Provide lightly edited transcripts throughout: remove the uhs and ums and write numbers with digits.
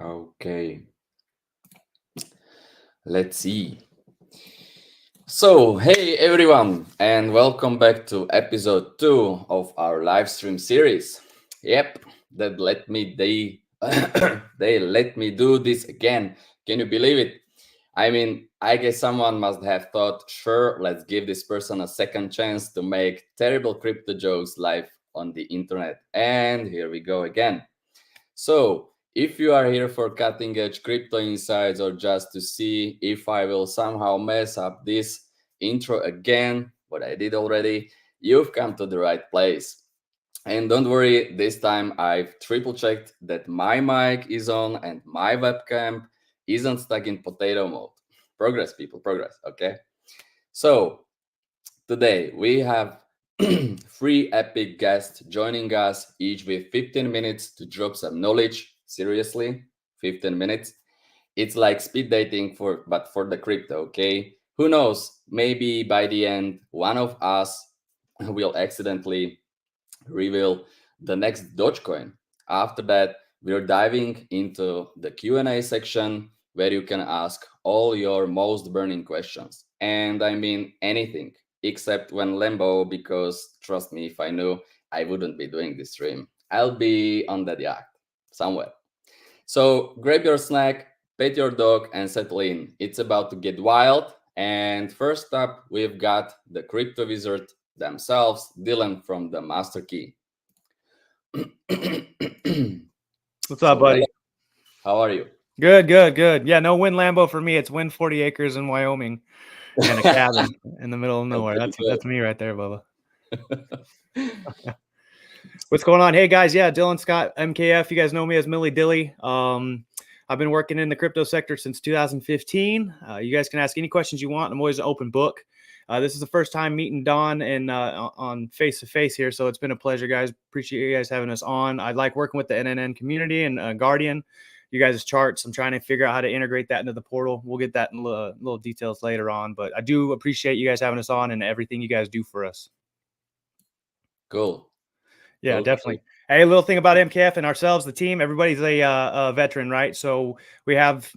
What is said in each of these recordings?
Okay, let's see. So, hey everyone, and welcome back to episode 2 of our live stream series. Yep, that let me they they let me do this again. Can you believe it? I mean, I guess someone must have thought, sure, let's give this person a second chance to make terrible crypto jokes live on the internet. And here we go again. So, if you are here for cutting edge crypto insights or just to see if I will somehow mess up this intro again, what I did already, you've come to the right place. And don't worry, this time I've triple checked that my mic is on and my webcam isn't stuck in potato mode. Progress, people, progress, okay? So, today we have three epic guests joining us, each with 15 minutes to drop some knowledge. Seriously, 15 minutes. It's like speed dating for the crypto, okay? Who knows? Maybe by the end, one of us will accidentally reveal the next Dogecoin. After that, we're diving into the Q&A section where you can ask all your most burning questions. And I mean anything except when Lambo, because trust me, if I knew, I wouldn't be doing this stream. I'll be on that yacht somewhere. So grab your snack, pet your dog, and settle in. It's about to get wild. And first up, we've got the crypto wizard themselves, Dylan from the Master Key. What's up, So, buddy? how are you? Good, good, good. Yeah, no win Lambo for me. It's win 40 acres in Wyoming and a cabin in the middle of nowhere. Very That's me right there, Bubba. good. What's going on? Hey guys, yeah, Dylan Scott, MKF. You guys know me as Millie Dilly. I've been working in the crypto sector since 2015. You guys can ask any questions you want. I'm always an open book. This is the first time meeting Don and on face to face here, so it's been a pleasure, guys. Appreciate you guys having us on. I like working with the NNN community and Guardian. You guys' charts. I'm trying to figure out how to integrate that into the portal. We'll get that in little details later on, but I do appreciate you guys having us on and everything you guys do for us. Cool. Yeah, Okay. definitely. Hey, a little thing about MKF and ourselves, the team, everybody's a veteran, right? So we have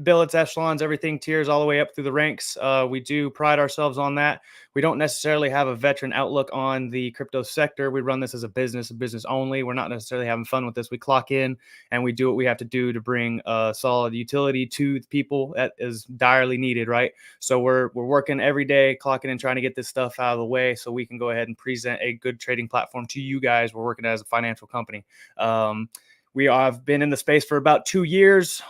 billets, echelons, everything tiers all the way up through the ranks. We do pride ourselves on that. We don't necessarily have a veteran outlook on the crypto sector. We run this as a business only. We're not necessarily having fun with this. We clock in and we do what we have to do to bring solid utility to the people that is direly needed, right? So we're working every day, clocking and trying to get this stuff out of the way so we can go ahead and present a good trading platform to you guys. We're working as a financial company. We have been in the space for about 2 years.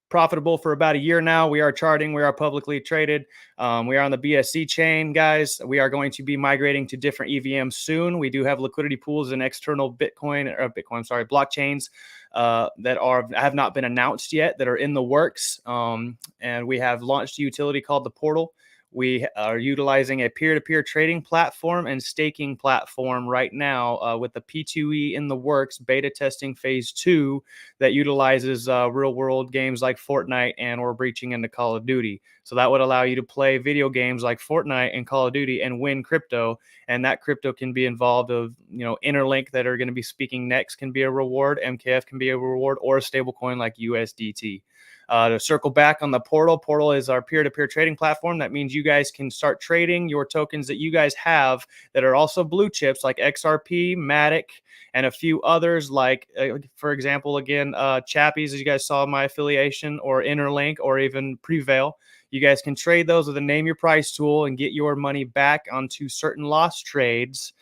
Profitable for about a year now. We are charting. We are publicly traded. We are on the BSC chain, guys. We are going to be migrating to different EVMs soon. We do have liquidity pools and external blockchains that have not been announced yet, that are in the works. And we have launched a utility called the Portal. We are utilizing a peer-to-peer trading platform and staking platform right now with the P2E in the works, beta testing phase 2 that utilizes real-world games like Fortnite, and we're breaching into Call of Duty. So that would allow you to play video games like Fortnite and Call of Duty and win crypto, and that crypto can be involved of, InterLink that are going to be speaking next can be a reward, MKF can be a reward, or a stable coin like USDT. To circle back on the Portal is our peer-to-peer trading platform. That means you guys can start trading your tokens that you guys have that are also blue chips like XRP, Matic, and a few others like, for example, again, Chappies, as you guys saw my affiliation, or InterLink, or even Prevail. You guys can trade those with a name your price tool and get your money back onto certain lost trades.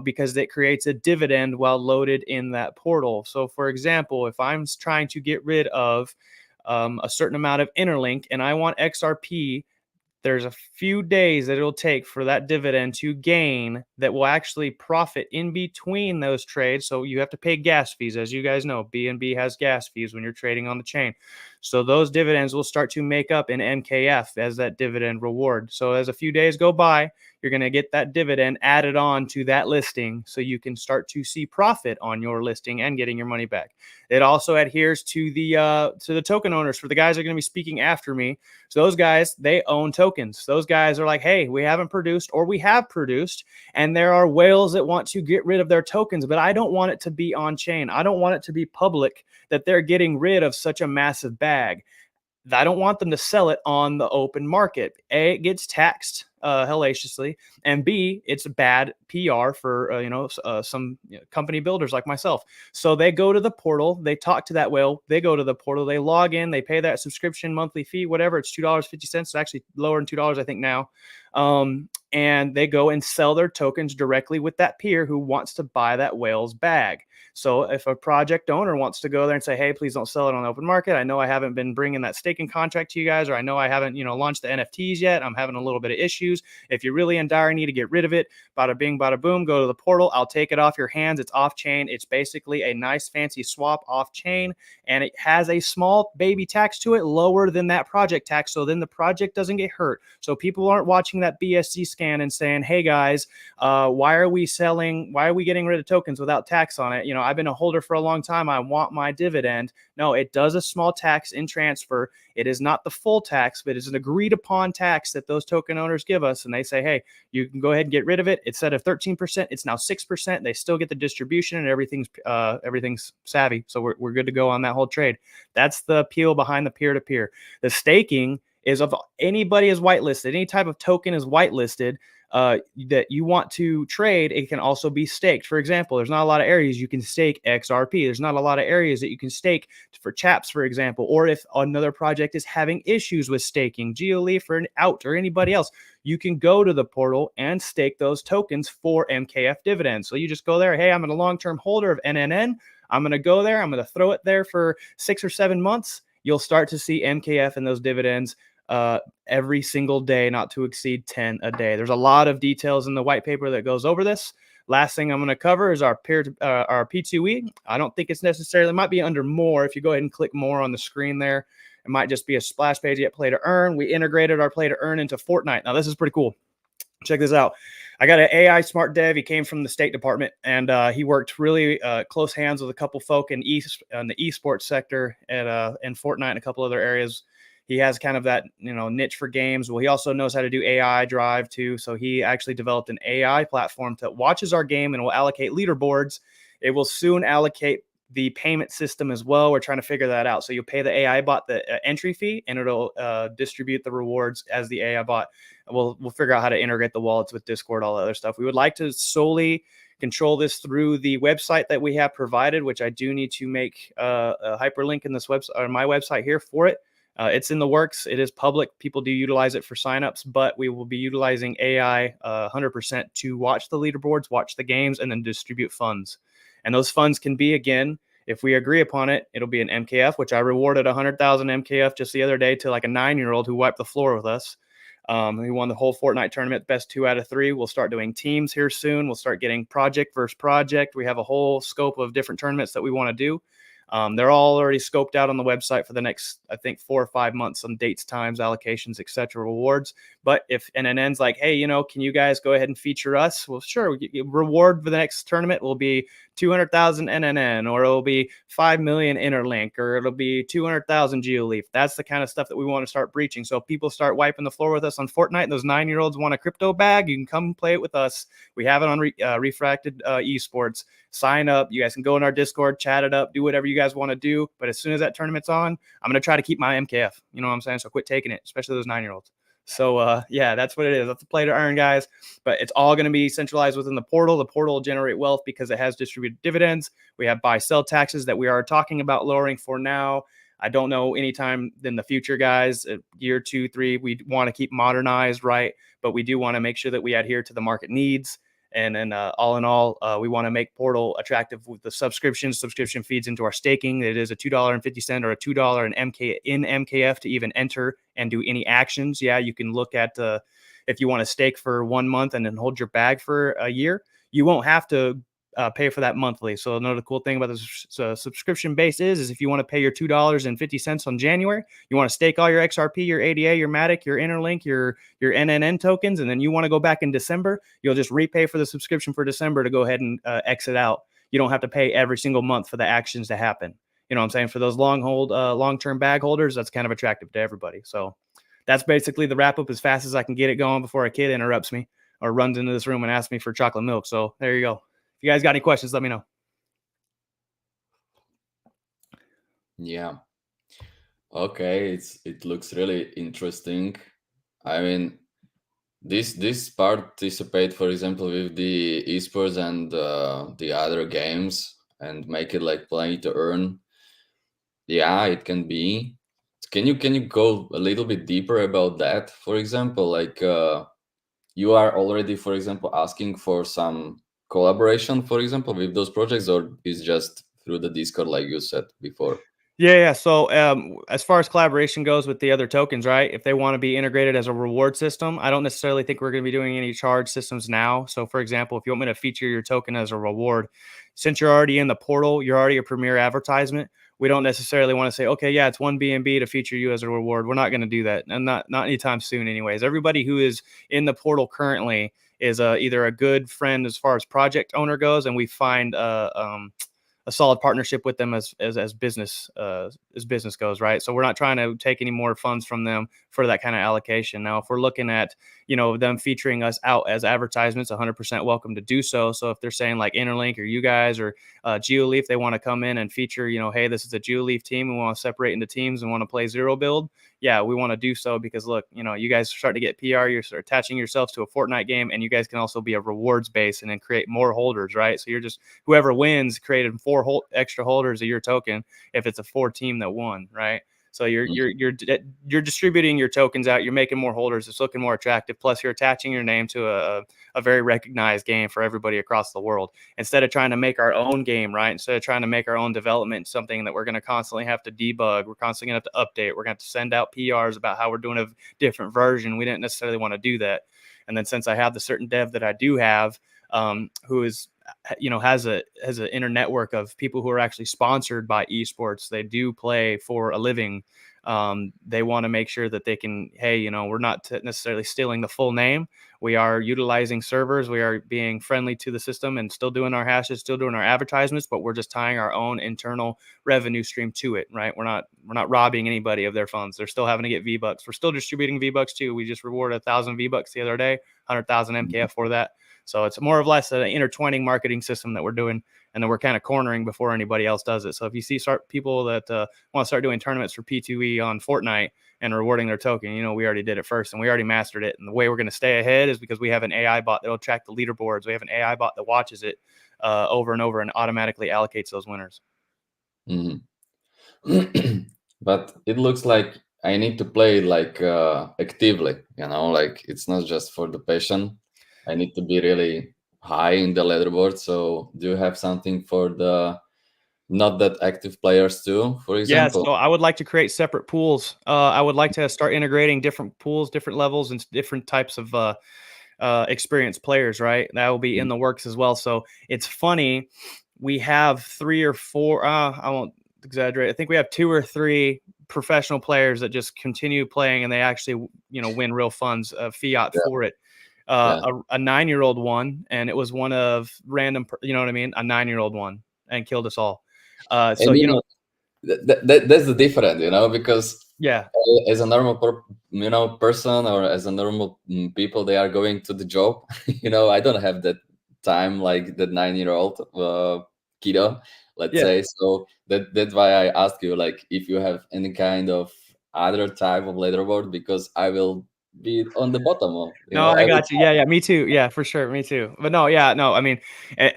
Because it creates a dividend while loaded in that portal. So, for example, if I'm trying to get rid of a certain amount of interlink and I want XRP, there's a few days that it'll take for that dividend to gain that will actually profit in between those trades. So you have to pay gas fees. As you guys know, BNB has gas fees when you're trading on the chain. So those dividends will start to make up in MKF as that dividend reward. So as a few days go by, you're going to get that dividend added on to that listing so you can start to see profit on your listing and getting your money back. It also adheres to the token owners. For the guys that are going to be speaking after me, so those guys, they own tokens. Those guys are like, hey, we haven't produced, or we have produced, and there are whales that want to get rid of their tokens, but I don't want it to be on chain. I don't want it to be public that they're getting rid of such a massive bag. I don't want them to sell it on the open market. A, it gets taxed hellaciously, and B, it's bad PR for some company builders like myself. So they go to the portal, they talk to that whale, they go to the portal, they log in, they pay that subscription monthly fee, whatever. It's $2.50. It's actually lower than $2, I think now. And they go and sell their tokens directly with that peer who wants to buy that whale's bag. So if a project owner wants to go there and say, hey, please don't sell it on the open market. I know I haven't been bringing that staking contract to you guys, or I know I haven't, launched the NFTs yet. I'm having a little bit of issues. If you're really in dire need to get rid of it, bada bing, bada boom, go to the portal. I'll take it off your hands. It's off chain. It's basically a nice fancy swap off chain, and it has a small baby tax to it, lower than that project tax. So then the project doesn't get hurt. So people aren't watching that BSC scan and saying, hey guys, why are we getting rid of tokens without tax on it? I've been a holder for a long time. I want my dividend. No, it does a small tax in transfer. It is not the full tax, but it's an agreed upon tax that those token owners give us. And they say, hey, you can go ahead and get rid of it. Instead of 13%, it's now 6%. They still get the distribution, and everything's savvy. So we're good to go on that whole trade. That's the appeal behind the peer-to-peer. The staking is if anybody is whitelisted, any type of token is whitelisted, that you want to trade, it can also be staked. For example, there's not a lot of areas you can stake XRP. There's not a lot of areas that you can stake for chaps, for example, or if another project is having issues with staking, GeoLeaf or Out or anybody else, you can go to the portal and stake those tokens for MKF dividends. So you just go there. Hey, I'm a long-term holder of NNN. I'm going to go there. I'm going to throw it there for 6 or 7 months. You'll start to see MKF and those dividends every single day, not to exceed 10 a day. There's a lot of details in the white paper that goes over this. Last thing I'm going to cover is our P2E. I don't think it's necessarily, it might be under more. If you go ahead and click more on the screen there, it might just be a splash page at play to earn. We integrated our play to earn into Fortnite. Now this is pretty cool. Check this out. I got an AI smart dev. He came from the State Department, and he worked really close hands with a couple folk in the esports sector in Fortnite and a couple other areas. He has kind of that niche for games. Well, he also knows how to do AI drive too. So he actually developed an AI platform that watches our game and will allocate leaderboards. It will soon allocate the payment system as well. We're trying to figure that out. So you pay the AI bot the entry fee, and it'll distribute the rewards as the AI bot. We'll figure out how to integrate the wallets with Discord, all that other stuff. We would like to solely control this through the website that we have provided, which I do need to make a hyperlink in this website or my website here for it. It's in the works. It is public. People do utilize it for signups, but we will be utilizing AI 100% to watch the leaderboards, watch the games, and then distribute funds. And those funds can be, again, if we agree upon it, it'll be an MKF, which I rewarded 100,000 MKF just the other day to like a 9-year-old who wiped the floor with us. He won the whole Fortnite tournament, best 2 out of 3. We'll start doing teams here soon. We'll start getting project versus project. We have a whole scope of different tournaments that we want to do. They're all already scoped out on the website for the next, I think, 4 or 5 months on dates, times, allocations, etc., rewards. But if NNN's like, hey, can you guys go ahead and feature us? Well, sure. Reward for the next tournament will be 200,000 NNN, or it'll be 5 million InterLink, or it'll be 200,000 GeoLeaf. That's the kind of stuff that we want to start breaching. So if people start wiping the floor with us on Fortnite, those 9-year-olds want a crypto bag, you can come play it with us. We have it on Refracted Esports. Sign up. You guys can go in our Discord, chat it up, do whatever you guys want to do. But as soon as that tournament's on, I'm going to try to keep my MKF. You know what I'm saying? So quit taking it, especially those 9-year-olds. So, yeah, that's what it is. That's the play to earn, guys. But it's all going to be centralized within the portal. The portal will generate wealth because it has distributed dividends. We have buy-sell taxes that we are talking about lowering for now. I don't know anytime in the future, guys, year 2, 3, we want to keep modernized, right? But we do want to make sure that we adhere to the market needs. And then all in all, we want to make Portal attractive with the subscription. Subscription feeds into our staking. It is a $2.50 or a $2 in MKF to even enter and do any actions. Yeah, you can look at if you want to stake for 1 month and then hold your bag for a year. You won't have to pay for that monthly. So another cool thing about the subscription base is if you want to pay your $2.50 on January, you want to stake all your XRP, your ADA, your Matic, your InterLink, your NNN tokens, and then you want to go back in December, you'll just repay for the subscription for December to go ahead and exit out. You don't have to pay every single month for the actions to happen. You know what I'm saying? For those long-term bag holders, that's kind of attractive to everybody. So that's basically the wrap up as fast as I can get it going before a kid interrupts me or runs into this room and asks me for chocolate milk. So there you go. If you guys got any questions, let me know. Yeah. Okay, it looks really interesting. I mean, this participate, for example, with the esports and the other games and make it like play to earn. Yeah, it can be. Can you go a little bit deeper about that? For example, like you are already, for example, asking for some collaboration, for example, with those projects, or is just through the Discord, like you said before? Yeah. So as far as collaboration goes with the other tokens, right? If they want to be integrated as a reward system, I don't necessarily think we're going to be doing any charge systems now. So for example, if you want me to feature your token as a reward, since you're already in the portal, you're already a premier advertisement. We don't necessarily want to say, okay, yeah, it's one BNB to feature you as a reward. We're not going to do that, and not anytime soon, anyways. Everybody who is in the portal currently is either a good friend as far as project owner goes, and we find a solid partnership with them as business goes, right? So we're not trying to take any more funds from them for that kind of allocation. Now, if we're looking at them featuring us out as advertisements, 100% welcome to do so. So if they're saying like InterLink or you guys or GeoLeaf, they want to come in and feature, hey, this is a GeoLeaf team, we want to separate into teams and want to play zero build. Yeah, we want to do so because look, you guys are starting to get PR, you're attaching yourselves to a Fortnite game, and you guys can also be a rewards base and then create more holders, right? So you're just whoever wins created four extra holders of your token if it's a 4 team that won, right? So you're distributing your tokens out. You're making more holders. It's looking more attractive. Plus, you're attaching your name to a very recognized game for everybody across the world. Instead of trying to make our own game, right? Instead of trying to make our own development something that we're going to constantly have to debug, we're constantly going to have to update. We're going to have to send out PRs about how we're doing a different version. We didn't necessarily want to do that. And then since I have the certain dev that I do have, who is has an inner network of people who are actually sponsored by esports. They do play for a living. They want to make sure that they can, hey, we're not necessarily stealing the full name. We are utilizing servers. We are being friendly to the system and still doing our hashes, still doing our advertisements, but we're just tying our own internal revenue stream to it, right? We're not robbing anybody of their funds. They're still having to get V-Bucks. We're still distributing V-Bucks too. We just rewarded 1,000 V-Bucks the other day, 100,000 MKF for that. So it's more or less an intertwining marketing system that we're doing, and then we're kind of cornering before anybody else does it. So if you see people that want to start doing tournaments for P2E on Fortnite and rewarding their token, we already did it first and we already mastered it. And the way we're going to stay ahead is because we have an AI bot that will track the leaderboards. We have an AI bot that watches it over and over and automatically allocates those winners. Mm-hmm. But it looks like I need to play like actively, like it's not just for the passion. I need to be really high in the leaderboard. So do you have something for the not that active players too, for Yeah, example? so I would like to create separate pools. I would like to start integrating different pools, different levels, and different types of experienced players, right? That will be in the works as well. So it's funny. We have 3 or 4, I won't exaggerate. I think we have 2 or 3 professional players that just continue playing and they actually, win real funds, fiat for it. Yeah. A 9-year-old won, and it was one of random, you know what I mean? A 9-year-old won and killed us all. So, And that's the difference, because yeah. as a normal person, or as a normal people, they are going to the job. I don't have that time like that 9-year-old kiddo, let's Yeah. say. So that's why I ask you, like, if you have any kind of other type of leaderboard, because I will be on the bottom of No, I every got you. Yeah, me too. Yeah, for sure, me too. But no, yeah, no. I mean, a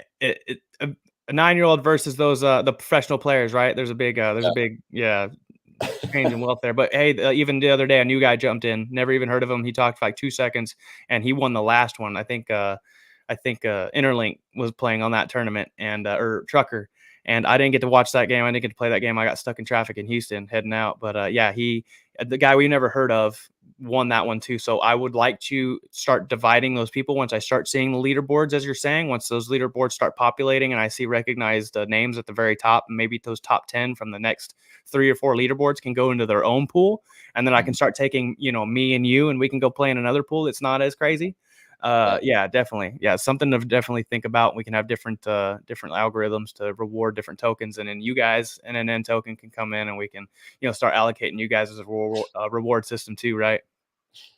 9-year-old versus those the professional players, right? There's a big change in wealth there. But hey, even the other day, a new guy jumped in. Never even heard of him. He talked for like 2 seconds, and he won the last one. I think InterLink was playing on that tournament, and or Trucker. And I didn't get to watch that game. I didn't get to play that game. I got stuck in traffic in Houston heading out. But yeah, the guy we never heard of won that one too. So I would like to start dividing those people once I start seeing the leaderboards, as you're saying. Once those leaderboards start populating and I see recognized names at the very top, and maybe those top 10 from the next 3 or 4 leaderboards can go into their own pool, and then I can start taking, me and you, and we can go play in another pool that's not as crazy. Yeah. Yeah, definitely. Yeah, something to definitely think about. We can have different algorithms to reward different tokens, and then you guys NNN token can come in, and we can start allocating you guys as a reward system too, right?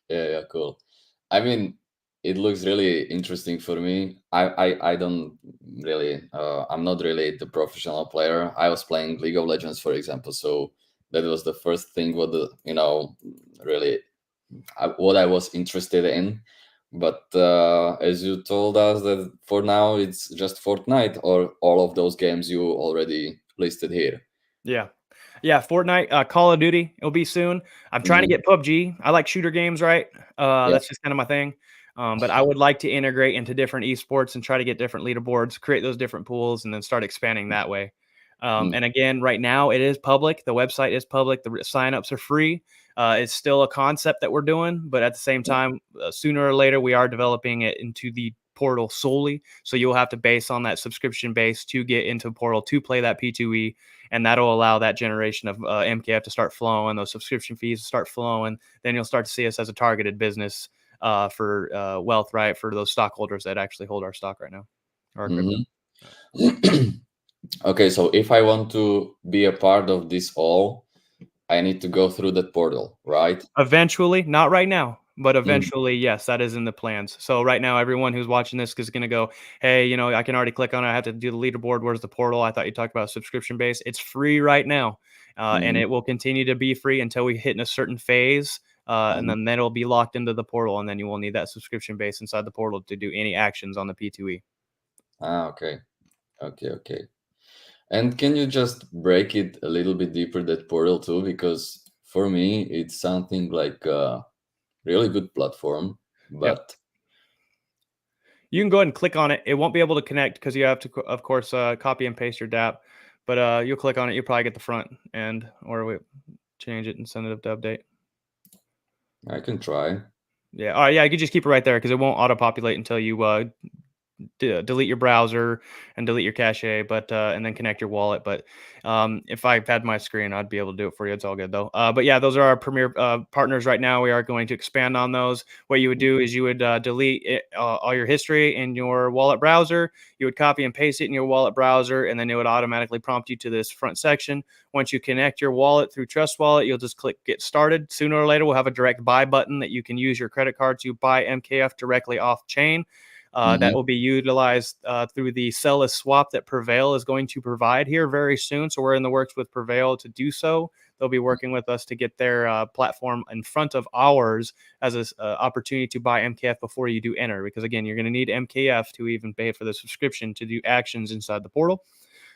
Yeah, cool. I mean, it looks really interesting for me. I don't really, I'm not really the professional player. I was playing League of Legends, for example, so that was the first thing what really what I was interested in. But as you told us that for now it's just Fortnite, or all of those games you already listed here. Yeah. Yeah, Fortnite, Call of Duty, it'll be soon. I'm trying to Hmm. get PUBG. I like shooter games, right? Yeah. That's just kind of my thing. But I would like to integrate into different esports and try to get different leaderboards, create those different pools, and then start expanding that way. Mm. And again, right now it is public. The website is public. The signups are free. It's still a concept that we're doing, but at the same time, sooner or later, we are developing it into the portal solely. So you'll have to base on that subscription base to get into portal to play that P2E, and that'll allow that generation of MKF to start flowing, those subscription fees to start flowing. Then you'll start to see us as a targeted business for wealth, right? For those stockholders that actually hold our stock right now, or our crypto. Hmm. Okay, so if I want to be a part of this all, I need to go through that portal, right? Eventually, not right now, but Mm. eventually, yes, that is in the plans. So right now, everyone who's watching this is going to go, hey, I can already click on it. I have to do the leaderboard. Where's the portal? I thought you talked about subscription base. It's free right now, and Mhm. it will continue to be free until we hit in a certain phase. And Mhm. then it'll be locked into the portal, and then you will need that subscription base inside the portal to do any actions on the P2E. Okay. Okay. And can you just break it a little bit deeper, that portal too? Because for me, it's something like a really good platform, Yep. but You can go ahead and click on it. It won't be able to connect because you have to, of course, copy and paste your DApp. But you'll click on it. You'll probably get the front end, or we change it and send it to update. I can try. Yeah. All right. Yeah. You can just keep it right there because it won't auto populate until you delete your browser and delete your cache, but and then connect your wallet. But if I had my screen, I'd be able to do it for you. It's all good though. But yeah, those are our premier partners right now. We are going to expand on those. What you would do is you would delete all your history in your wallet browser. You would copy and paste it in your wallet browser, and then it would automatically prompt you to this front section. Once you connect your wallet through Trust Wallet, you'll just click Get Started. Sooner or later, we'll have a direct buy button that you can use your credit card to buy MKF directly off chain. That Hmm. will be utilized through the sell as swap that Prevail is going to provide here very soon. So we're in the works with Prevail to do so. They'll be working with us to get their platform in front of ours as an opportunity to buy MKF before you do enter. Because again, you're going to need MKF to even pay for the subscription to do actions inside the portal.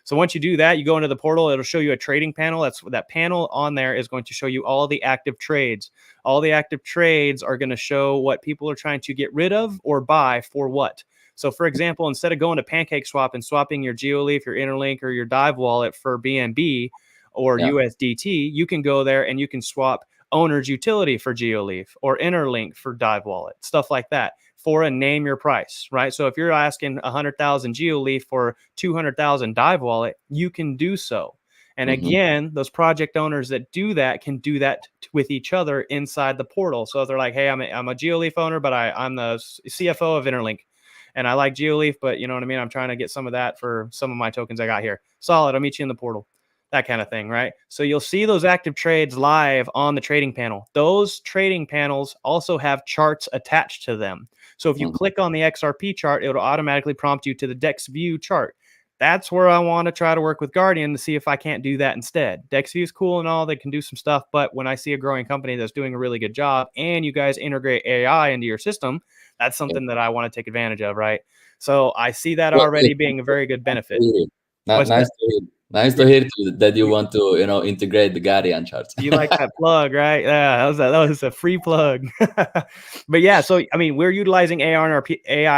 So once you do that, you go into the portal, it'll show you a trading panel. That panel on there is going to show you all the active trades. All the active trades are going to show what people are trying to get rid of or buy for what. So for example, instead of going to Pancake Swap and swapping your GeoLeaf, your InterLink, or your Dive wallet for BNB or Yeah. USDT, you can go there and you can swap owner's utility for GeoLeaf or InterLink for Dive wallet, stuff like that, for a name your price, right? So if you're asking 100,000 GeoLeaf for 200,000 Dive wallet, you can do so. And Hmm. again, those project owners that do that can do that with each other inside the portal. So if they're like, hey, I'm a GeoLeaf owner, but I'm the CFO of InterLink, and I like GeoLeaf, but you know what I mean? I'm trying to get some of that for some of my tokens I got here. Solid, I'll meet you in the portal. That kind of thing, right? So you'll see those active trades live on the trading panel. Those trading panels also have charts attached to them. So if you Hmm. click on the XRP chart, it'll automatically prompt you to the DEX view chart. That's where I want to try to work with Guardian to see if I can't do that instead. DexView is cool and all, they can do some stuff, but when I see a growing company that's doing a really good job and you guys integrate AI into your system, that's Yeah. something that I want to take advantage of, right? So I see that Well, already being a very good benefit. nice What's to that? hear. Nice to hear too that you want to, integrate the Guardian charts. You like that plug, right? Yeah, that was a free plug. But yeah, so I mean, we're utilizing AI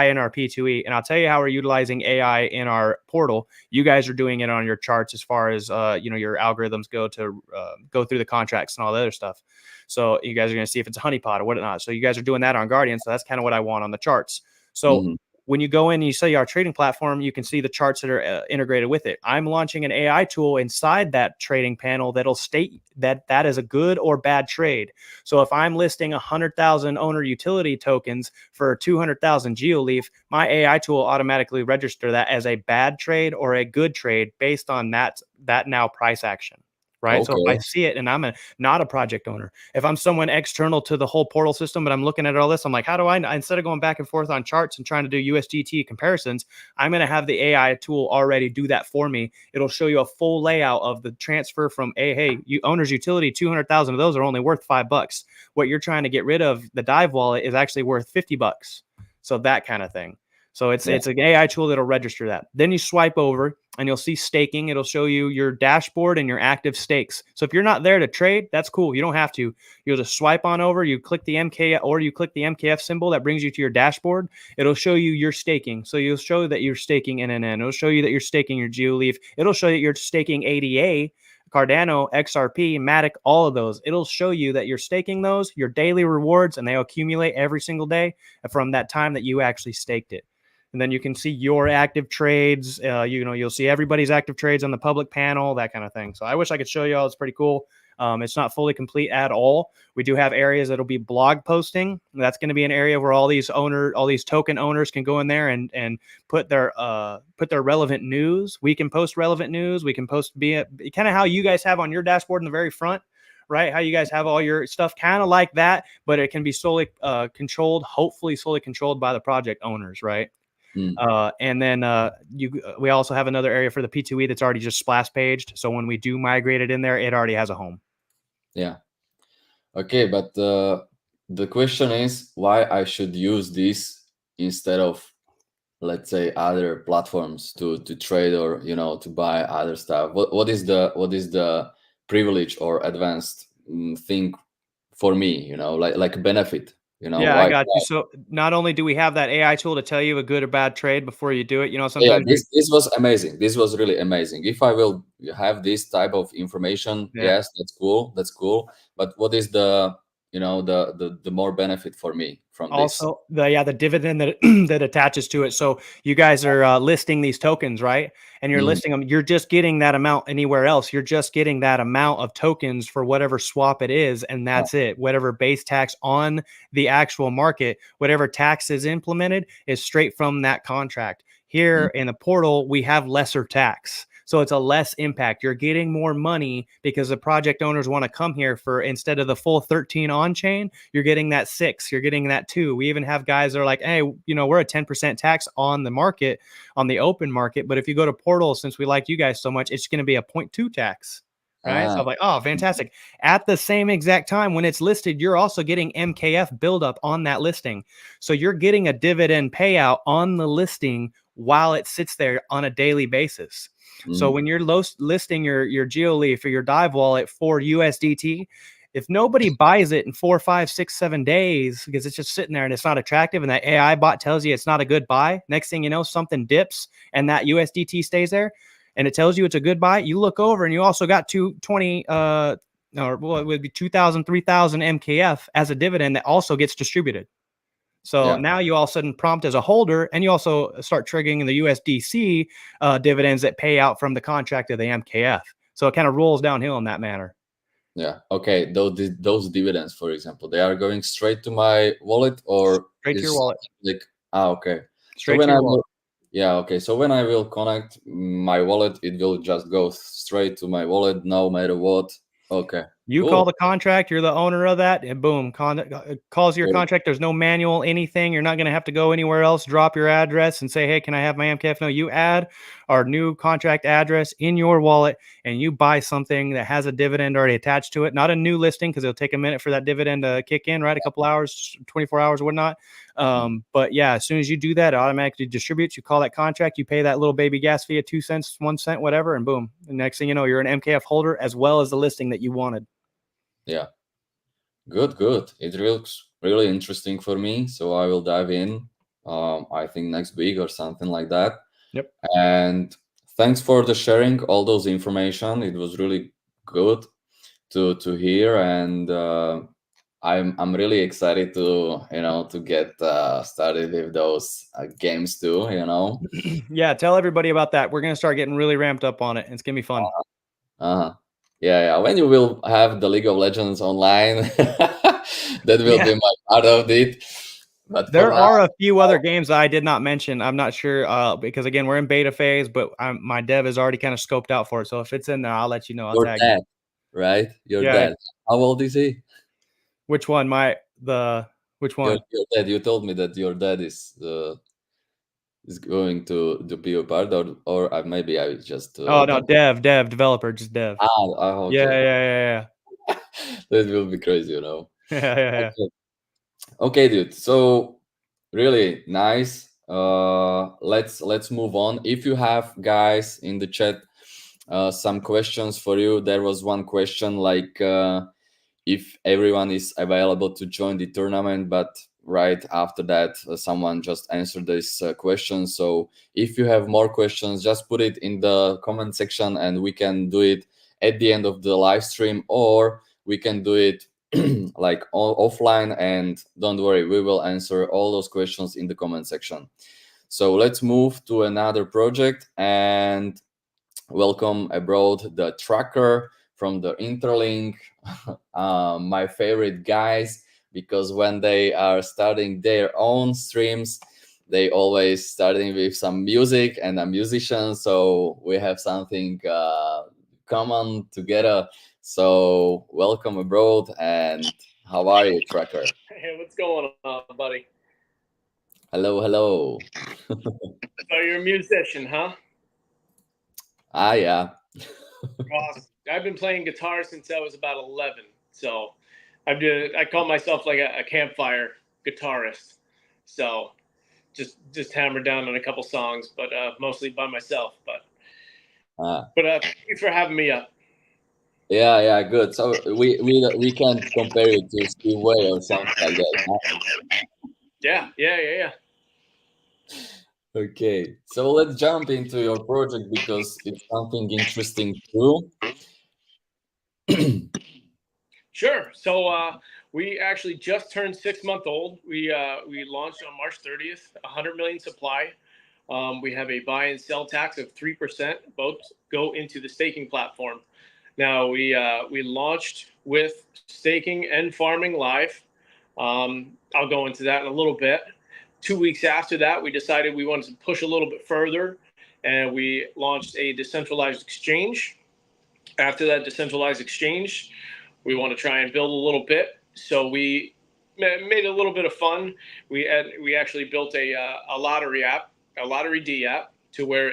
in our P2E, and I'll tell you how we're utilizing AI in our portal. You guys are doing it on your charts as far as your algorithms go through the contracts and all the other stuff. So you guys are going to see if it's a honeypot or whatnot. So you guys are doing that on Guardian. So that's kind of what I want on the charts. So Mhm. when you go in and you see our trading platform, you can see the charts that are integrated with it. I'm launching an AI tool inside that trading panel that'll state that that is a good or bad trade. So if I'm listing 100,000 owner utility tokens for 200,000 GeoLeaf, my AI tool will automatically register that as a bad trade or a good trade based on that now price action. Right. So if I Okay. see it and I'm not a project owner, if I'm someone external to the whole portal system, but I'm looking at all this, I'm like, how do I, instead of going back and forth on charts and trying to do USDT comparisons, I'm going to have the AI tool already do that for me. It'll show you a full layout of the transfer from hey, you owner's utility, 200,000 of those are only worth $5. What you're trying to get rid of, the dive wallet, is actually worth $50. So that kind of thing. So it's Yeah. it's an AI tool that'll register that. Then you swipe over and you'll see staking. It'll show you your dashboard and your active stakes. So if you're not there to trade, that's cool. You don't have to. You'll just swipe on over. You click the MK or you click the MKF symbol that brings you to your dashboard. It'll show you your staking. So you'll show that you're staking NNN. It'll show you that you're staking your GeoLeaf. It'll show you you're staking ADA, Cardano, XRP, Matic, all of those. It'll show you that you're staking those, your daily rewards, and they accumulate every single day from that time that you actually staked it. And then you can see your active trades. You'll see everybody's active trades on the public panel, that kind of thing. So I wish I could show you all. It's pretty cool. It's not fully complete at all. We do have areas that'll be blog posting. That's going to be an area where all these token owners can go in there and put their relevant news. We can post relevant news. We can post kind of how you guys have on your dashboard in the very front, right? How you guys have all your stuff kind of like that, but it can be solely controlled, hopefully solely controlled by the project owners, right? Mm. And then we also have another area for the P2E that's already just splash paged. So when we do migrate it in there, it already has a home. Yeah. Okay, but the question is why I should use this instead of, let's say, other platforms to trade or to buy other stuff. What is the privilege or advanced thing for me? Like benefit. Yeah, I Why? got you. So not only do we have that AI tool to tell you a good or bad trade before you do it, Yeah, sometimes this was amazing. This was really amazing. If I will have this type of information, yeah. yes, that's cool. That's cool. But what is the more benefit for me from this? Also, the dividend that that attaches to it. So you guys are listing these tokens, right? And you're Mhm. listing them. You're just getting that amount anywhere else. You're just getting that amount of tokens for whatever swap it is, and Yeah. that's it. Whatever base tax on the actual market, whatever tax is implemented, is straight from that contract. Mm. Here in the portal, we have lesser tax. So it's a less impact. You're getting more money because the project owners want to come here for, instead of the full 13 on chain, you're getting that 6, you're getting that 2. We even have guys that are like, hey, we're a 10% tax on the market, on the open market. But if you go to portal, since we like you guys so much, it's going to be a 0.2 tax. Right. So Ah. I'm like, oh, fantastic. At the same exact time when it's listed, you're also getting MKF buildup on that listing. So you're getting a dividend payout on the listing while it sits there on a daily basis. So Mm. when you're listing your GeoLeaf or your dive wallet for USDT, if nobody buys it in 4, 5, 6, 7 days because it's just sitting there and it's not attractive, and that AI bot tells you it's not a good buy, next thing you know, something dips and that USDT stays there, and it tells you it's a good buy. You look over and you also got 220 or well, it would be 2,000, 3,000 MKF as a dividend that also gets distributed. So Yeah. now you all of a sudden prompt as a holder, and you also start triggering the USDC dividends that pay out from the contract of the MKF. So it kind of rolls downhill in that manner. Yeah. Okay. Those dividends, for example, they are going straight to my wallet, or Straight to your is wallet. like okay. So Straight to when your I wallet. will, yeah, okay. So when I will connect my wallet, it will just go straight to my wallet, no matter what. Okay. You call Cool. the contract, you're the owner of that, and boom, calls your Cool. contract. There's no manual, anything. You're not going to have to go anywhere else, drop your address and say, hey, can I have my MKF? No, you add our new contract address in your wallet and you buy something that has a dividend already attached to it. Not a new listing because it'll take a minute for that dividend to kick in, right? A couple hours, 24 hours or whatnot. But yeah, as soon as you do that, it automatically distributes. You call that contract, you pay that little baby gas fee of 2 cents, 1 cent, whatever, and boom. The next thing you know, you're an MKF holder as well as the listing that you wanted. Yeah. Good, good. It looks really interesting for me, so I will dive in. I think next week or something like that. Yep. And thanks for the sharing all those information. It was really good to hear, and I'm really excited to to get started with those games too. Yeah, tell everybody about that. We're gonna start getting really ramped up on it. It's gonna be fun. Uh-huh. Yeah, yeah. When you will have the League of Legends online, that will Yeah. be my part of it. But for There now, are a few other games that I did not mention. I'm not sure because again, we're in beta phase, but my dev is already kind of scoped out for it. So if it's in there, I'll let you know. I'll your tag you. dad, right? Your Yeah. dad. How old is he? Which one? Which Your one? your dad. You told me that your dad is going to be a part, or maybe I just Oh no, don't. dev, developer, just dev. Yeah, Okay. yeah. That will be crazy, Yeah, yeah. Okay. Okay, dude. So really nice. Let's move on. If you have guys in the chat some questions for you, there was one question like if everyone is available to join the tournament, but right after that someone just answered this question. So if you have more questions, just put it in the comment section and we can do it at the end of the live stream, or we can do it like offline, and don't worry, we will answer all those questions in the comment section. So let's move to another project and welcome abroad the tracker from the InterLink. My favorite guys, because when they are starting their own streams, they always starting with some music and a musician, so we have something common together. So welcome abroad, and how are you, tracker? Hey, what's going on, buddy? Hello, hello. So you're a musician, huh? Yeah. Awesome. I've been playing guitar since I was about 11. So I call myself like a campfire guitarist. So just hammer down on a couple songs, but mostly by myself. uh, But thank you for having me up. yeah, yeah, good. So we can't compare it to Steve Way or something like that, huh? Yeah. Okay, so let's jump into your project because it's something interesting too. Sure. So we actually just turned 6 month old. We launched on March 30th, 100 million supply. We have a buy and sell tax of 3%. Both go into the staking platform. Now we launched with staking and farming live. I'll go into that in a little bit. 2 weeks after that, we decided we wanted to push a little bit further, and we launched a decentralized exchange. After that decentralized exchange, we want to try and build a little bit. So we made a little bit of fun. We actually built a lottery app, a lottery D app, to where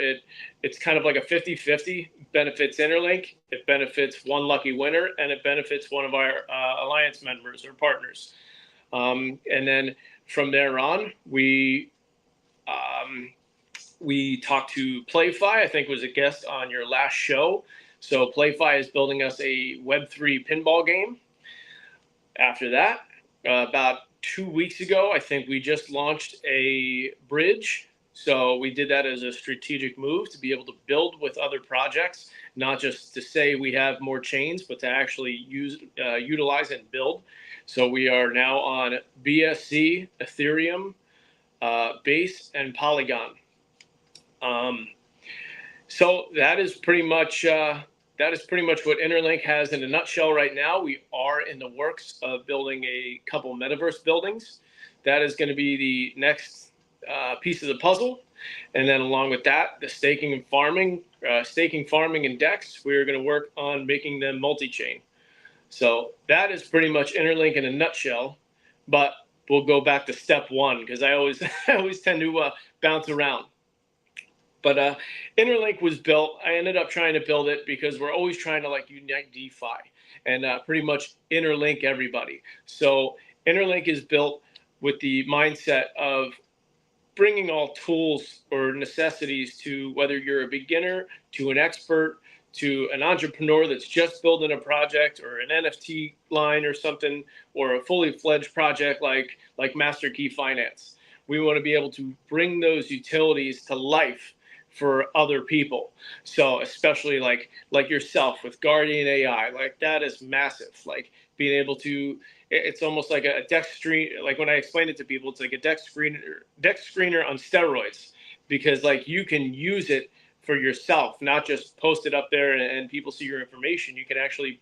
it's kind of like a 50-50. Benefits InterLink, it benefits one lucky winner, and it benefits one of our alliance members or partners. And then from there on, we talked to PlayFi. I think was a guest on your last show. So PlayFi is building us a Web3 pinball game. After that, about 2 weeks ago, I think we just launched a bridge. So we did that as a strategic move to be able to build with other projects, not just to say we have more chains, but to actually utilize and build. So we are now on BSC, Ethereum, Base, and Polygon. So that is pretty much what InterLink has in a nutshell right now. We are in the works of building a couple metaverse buildings. That is going to be the next piece of the puzzle. And then along with that, the staking, farming, and DEX, we're going to work on making them multi-chain. So that is pretty much InterLink in a nutshell, but we'll go back to step one because I always tend to bounce around. But InterLink was built. I ended up trying to build it because we're always trying to like unite DeFi and pretty much interlink everybody. So InterLink is built with the mindset of bringing all tools or necessities to whether you're a beginner, to an expert, to an entrepreneur that's just building a project or an NFT line or something, or a fully fledged project like Master Key Finance. We want to be able to bring those utilities to life for other people. So especially like yourself with Guardian AI, like that is massive. Like being able to, it's almost like a deck screen. Like when I explain it to people, it's like a deck screener on steroids, because like you can use it for yourself, not just post it up there and people see your information. You can actually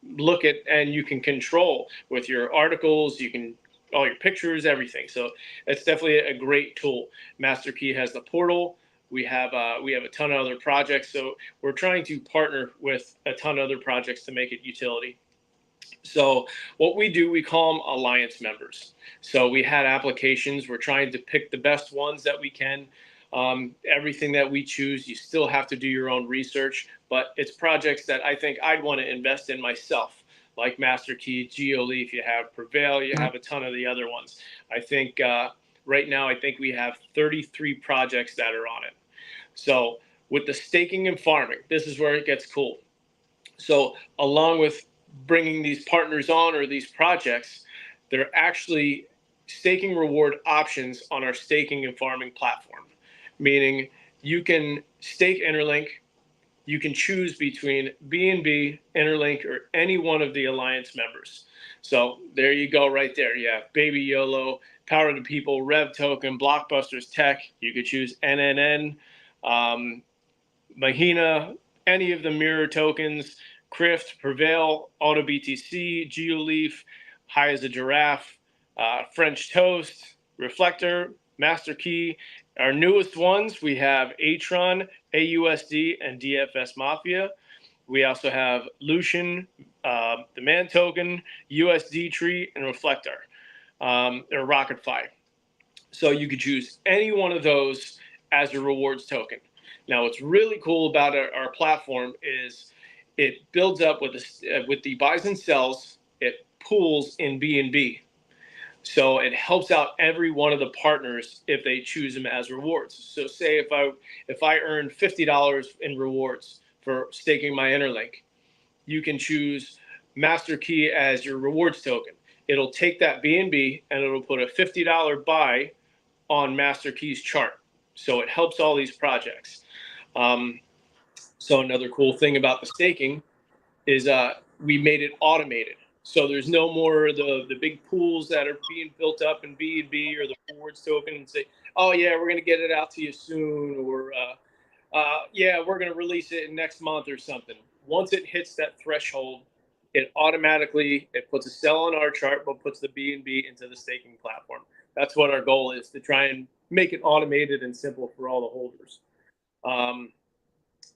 look at and you can control with your articles, you can all your pictures, everything. So it's definitely a great tool. Master Key has the portal. We have a ton of other projects. So we're trying to partner with a ton of other projects to make it utility. So what we do, we call them alliance members. So we had applications. We're trying to pick the best ones that we can. Everything that we choose, you still have to do your own research, but it's projects that I think I'd want to invest in myself, like Master Key, GeoLeaf, you have Prevail, you have a ton of the other ones. I think right now, I think we have 33 projects that are on it. So with the staking and farming, this is where it gets cool. So along with bringing these partners on or these projects, they're actually staking reward options on our staking and farming platform, meaning you can stake InterLink. You can choose between BNB, InterLink, or any one of the alliance members. So there you go, right there. You have Baby YOLO, Power of the People, Rev Token, Blockbusters Tech. You could choose NNN, Mahina, any of the mirror tokens, Crift, Prevail, AutoBTC, GeoLeaf, High as a Giraffe, French Toast, Reflector, Master Key. Our newest ones, we have Atron, AUSD, and DFS Mafia. We also have Lucian, the Man Token, USD Tree, and Reflector, or RocketFi. So you could choose any one of those as your rewards token. Now, what's really cool about our platform is it builds up with the buys and sells. It pools in BNB, so it helps out every one of the partners if they choose them as rewards. So, say if I earn $50 in rewards for staking my InterLink, you can choose Master Key as your rewards token. It'll take that BNB and it'll put a $50 buy on Master Key's chart. So it helps all these projects. So another cool thing about the staking is we made it automated. So there's no more the big pools that are being built up in BNB or the rewards token and say, oh yeah, we're going to get it out to you soon, or yeah, we're going to release it next month or something. Once it hits that threshold, it automatically puts a sell on our chart, but puts the BNB into the staking platform. That's what our goal is, to try and make it automated and simple for all the holders.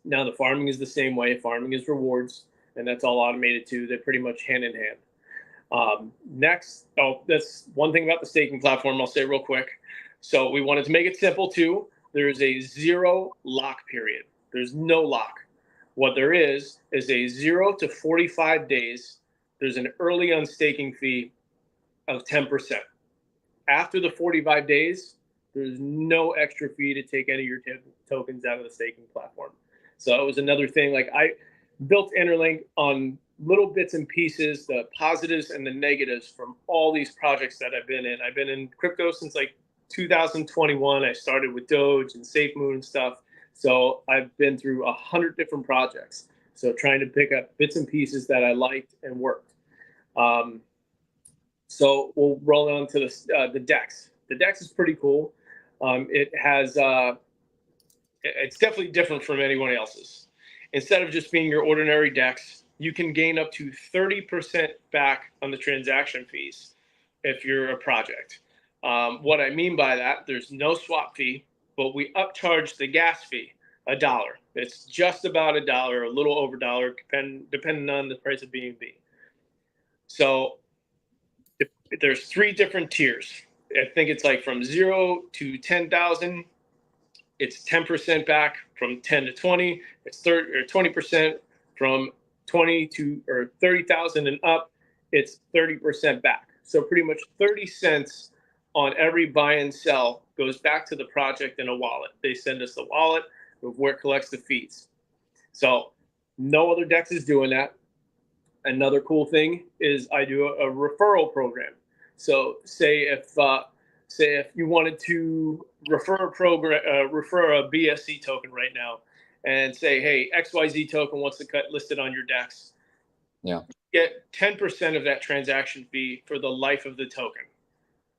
Now the farming is the same way. Farming is rewards, and that's all automated too. They're pretty much hand in hand. Next, that's one thing about the staking platform I'll say real quick. So we wanted to make it simple too. There's a 0 lock period. There's no lock. What there is a 0 to 45 days. There's an early unstaking fee of 10%. After the 45 days, there's no extra fee to take any of your tokens out of the staking platform. So it was another thing. Like, I built InterLink on little bits and pieces, the positives and the negatives from all these projects that I've been in. I've been in crypto since like 2021. I started with Doge and SafeMoon and stuff. So I've been through 100 different projects. So trying to pick up bits and pieces that I liked and worked. So we'll roll on to the DEX. The DEX is pretty cool. It has it's definitely different from anyone else's. Instead of just being your ordinary DEX, you can gain up to 30% back on the transaction fees if you're a project. What I mean by that, there's no swap fee, but we upcharge the gas fee $1. It's just about $1, a little over $1, depending on the price of BNB. So if there's 3 different tiers. I think it's like from 0 to 10,000. It's 10% back. From 10 to 20, it's 30 or 20%. From 20 to or 30,000 and up, it's 30% back. So pretty much 30 cents on every buy and sell goes back to the project in a wallet. They send us the wallet of where it collects the fees. So no other DEX is doing that. Another cool thing is I do a referral program. So say if you wanted to refer a BSC token right now, and say, hey, XYZ token wants to cut listed on your DEX. Yeah. Get 10% of that transaction fee for the life of the token.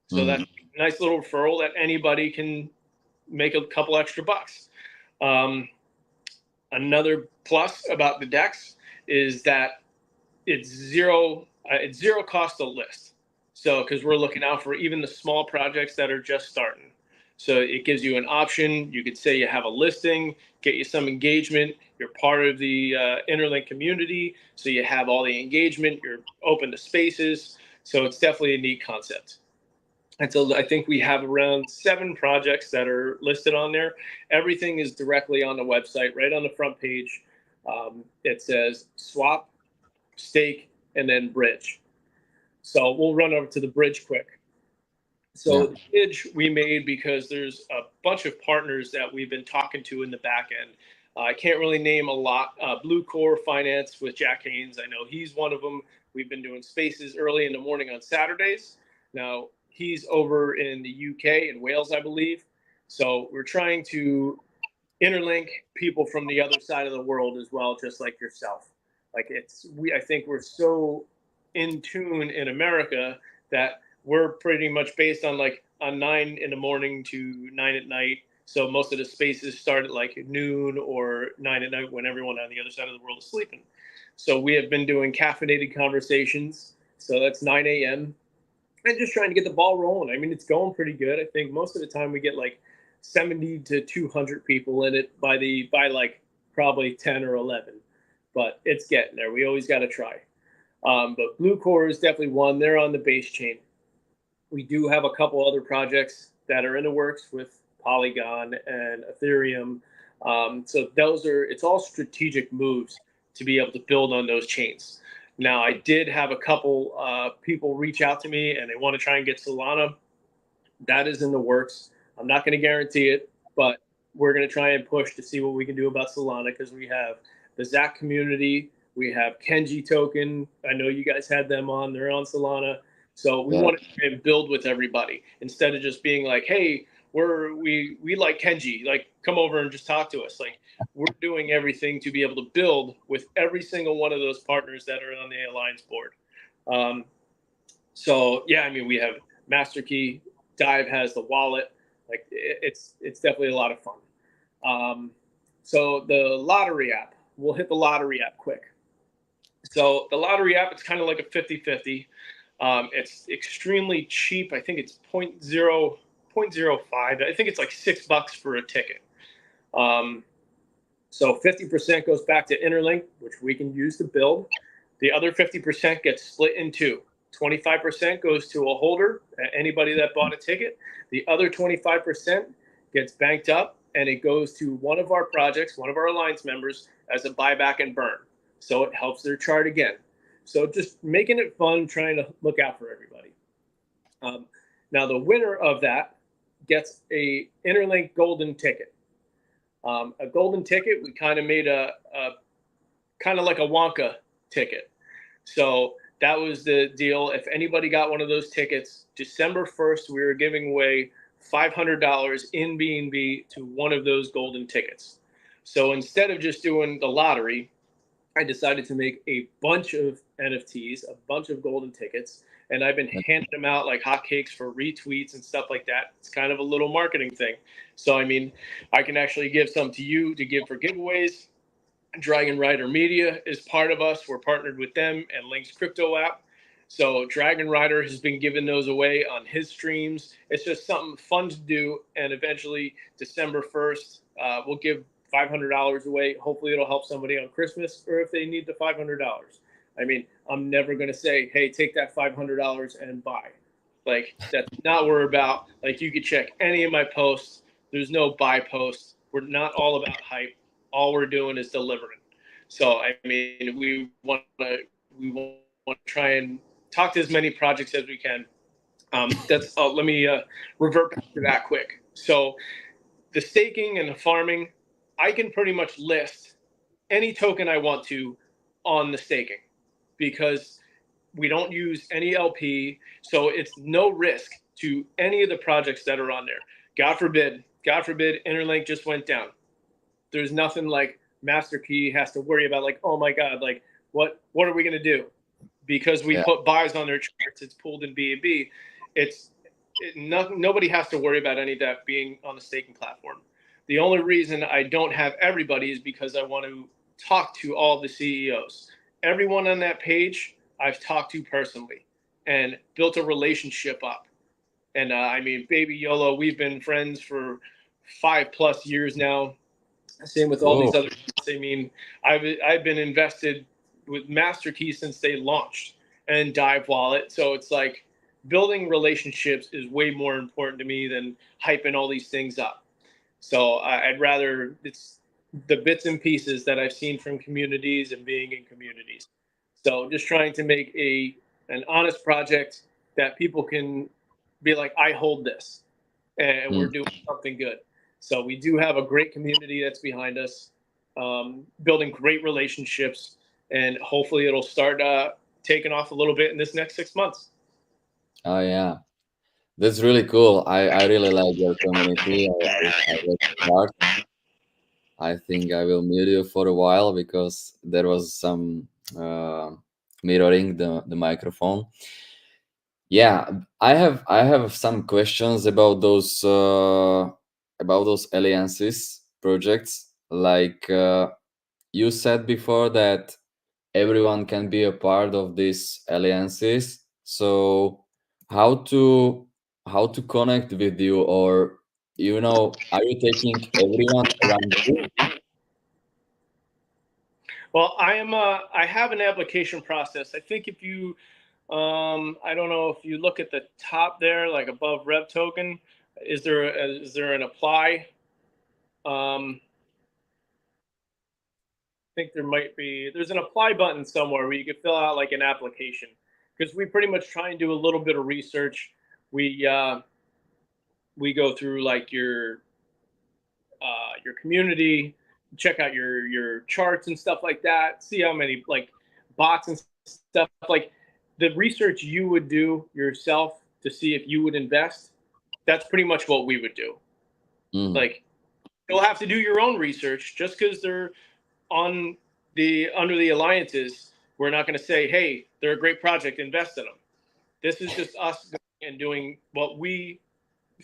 So that's a nice little referral that anybody can make a couple extra bucks. Another plus about the DEX is that it's zero cost to list. So because we're looking out for even the small projects that are just starting. So it gives you an option. You could say you have a listing, get you some engagement. You're part of the InterLink community, so you have all the engagement. You're open to spaces. So it's definitely a neat concept. And so I think we have around 7 projects that are listed on there. Everything is directly on the website, right on the front page. It says swap, stake, and then bridge. So we'll run over to the bridge quick. So the bridge we made because there's a bunch of partners that we've been talking to in the back end. I can't really name a lot. Blue Core Finance with Jack Haynes, I know he's one of them. We've been doing spaces early in the morning on Saturdays. Now he's over in the UK, in Wales, I believe. So we're trying to interlink people from the other side of the world as well, just like yourself. Like I think we're so in tune in America that we're pretty much based on 9 in the morning to 9 at night. So most of the spaces start at like noon or 9 at night when everyone on the other side of the world is sleeping. So we have been doing caffeinated conversations. So that's 9 a.m. and just trying to get the ball rolling. I mean, it's going pretty good. I think most of the time we get like 70 to 200 people in it by like probably 10 or 11. But it's getting there. We always got to try. But Blue Core is definitely one. They're on the base chain. We do have a couple other projects that are in the works with Polygon and Ethereum. So it's all strategic moves to be able to build on those chains. Now, I did have a couple people reach out to me and they want to try and get Solana. That is in the works. I'm not going to guarantee it, but we're going to try and push to see what we can do about Solana because we have the Zach community. We have Kenji Token. I know you guys had them on. They're on Solana. So we want to try and build with everybody instead of just being like, hey, we like Kenji. Like, come over and just talk to us. Like, we're doing everything to be able to build with every single one of those partners that are on the Alliance board. So, yeah, I mean, we have Master Key. Dive has the wallet. Like, it's definitely a lot of fun. So the lottery app, we'll hit the lottery app quick. So the lottery app, it's kind of like a 50-50. It's extremely cheap. I think it's 0.05. I think it's like $6 for a ticket. So 50% goes back to InterLink, which we can use to build. The other 50% gets split in 2. 25% goes to a holder, anybody that bought a ticket. The other 25% gets banked up and it goes to one of our projects, one of our Alliance members, as a buyback and burn. So it helps their chart again. So just making it fun, trying to look out for everybody. Now the winner of that gets a InterLink golden ticket. A golden ticket, we kind of made a kind of like a Wonka ticket. So that was the deal. If anybody got one of those tickets, December 1st, we were giving away $500 in BNB to one of those golden tickets. So instead of just doing the lottery, I decided to make a bunch of NFTs, a bunch of golden tickets, and I've been handing them out like hotcakes for retweets and stuff like that. It's kind of a little marketing thing. So, I mean, I can actually give some to you to give for giveaways. Dragon Rider Media is part of us. We're partnered with them and Link's crypto app. So Dragon Rider has been giving those away on his streams. It's just something fun to do. And eventually, December 1st, we'll give $500 away. Hopefully, it'll help somebody on Christmas or if they need the $500. I mean, I'm never going to say, hey, take that $500 and buy. Like, that's not what we're about. Like, you could check any of my posts. There's no buy posts. We're not all about hype. All we're doing is delivering. So, I mean, we want to try and talk to as many projects as we can. Let me revert back to that quick. So, the staking and the farming, I can pretty much list any token I want to on the staking because we don't use any LP, so it's no risk to any of the projects that are on there. God forbid, InterLink just went down. There's nothing like Master Key has to worry about, like, oh my God, like what are we gonna do? Because we put buys on their charts, it's pooled in BNB. Nobody has to worry about any of that being on the staking platform. The only reason I don't have everybody is because I want to talk to all the CEOs. Everyone on that page I've talked to personally and built a relationship up. And I mean, Baby YOLO, we've been friends for 5+ years now. Same with all these other. I mean, I've been invested with Master Key since they launched, and Dive Wallet. So it's like building relationships is way more important to me than hyping all these things up. So I'd rather it's the bits and pieces that I've seen from communities and being in communities. So just trying to make an honest project that people can be like, I hold this, and we're doing something good. So we do have a great community that's behind us, building great relationships, and hopefully it'll start taking off a little bit in this next 6 months. Oh yeah, that's really cool. I really like your community. I like the part. I think I will mute you for a while because there was some uh, mirroring the microphone. Yeah, I have some questions about those alliances projects. Like you said before that everyone can be a part of these alliances. So how to how to connect with you, or are you taking everyone around you? Well, I have an application process. I think if you, I don't know if you look at the top there, like above Rev Token, is there an apply? I think there's an apply button somewhere where you can fill out like an application, because we pretty much try and do a little bit of research. We go through like your community, check out your charts and stuff like that, see how many like bots and stuff, like the research you would do yourself to see if you would invest. That's pretty much what we would do. Mhm. Like, you'll have to do your own research. Just because they're on the under the alliances, we're not going to say, hey, they're a great project, invest in them. This is just us going and doing what we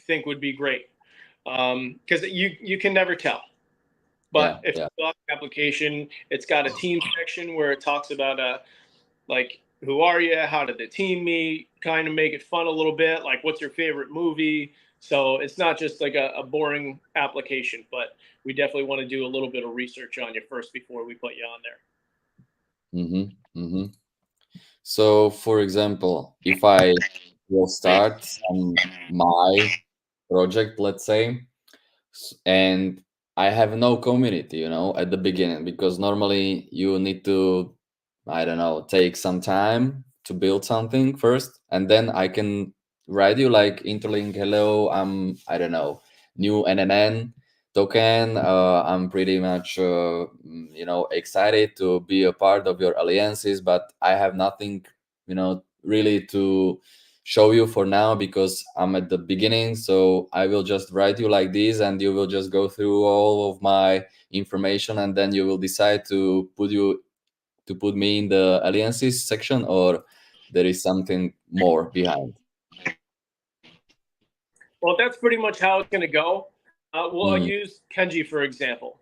think would be great, because you can never tell. But Yeah, if you yeah, fill out the application, it's got a team section where it talks about like, who are you, how did the team meet, kind of make it fun a little bit, like what's your favorite movie. So it's not just like a boring application, but we definitely want to do a little bit of research on you first before we put you on there. So, for example, if I will start my project, let's say, and I have no community, at the beginning, because normally you need to, I don't know, take some time to build something first, and then I can write you like interlink, hello, I don't know, new NNN token. I'm pretty much, excited to be a part of your alliances, but I have nothing, really to show you for now because I'm at the beginning. So I will just write you like this, and you will just go through all of my information, and then you will decide to put me in the alliances section, or there is something more behind. Well, that's pretty much how it's going to go. We'll Mm-hmm. use Kenji for example.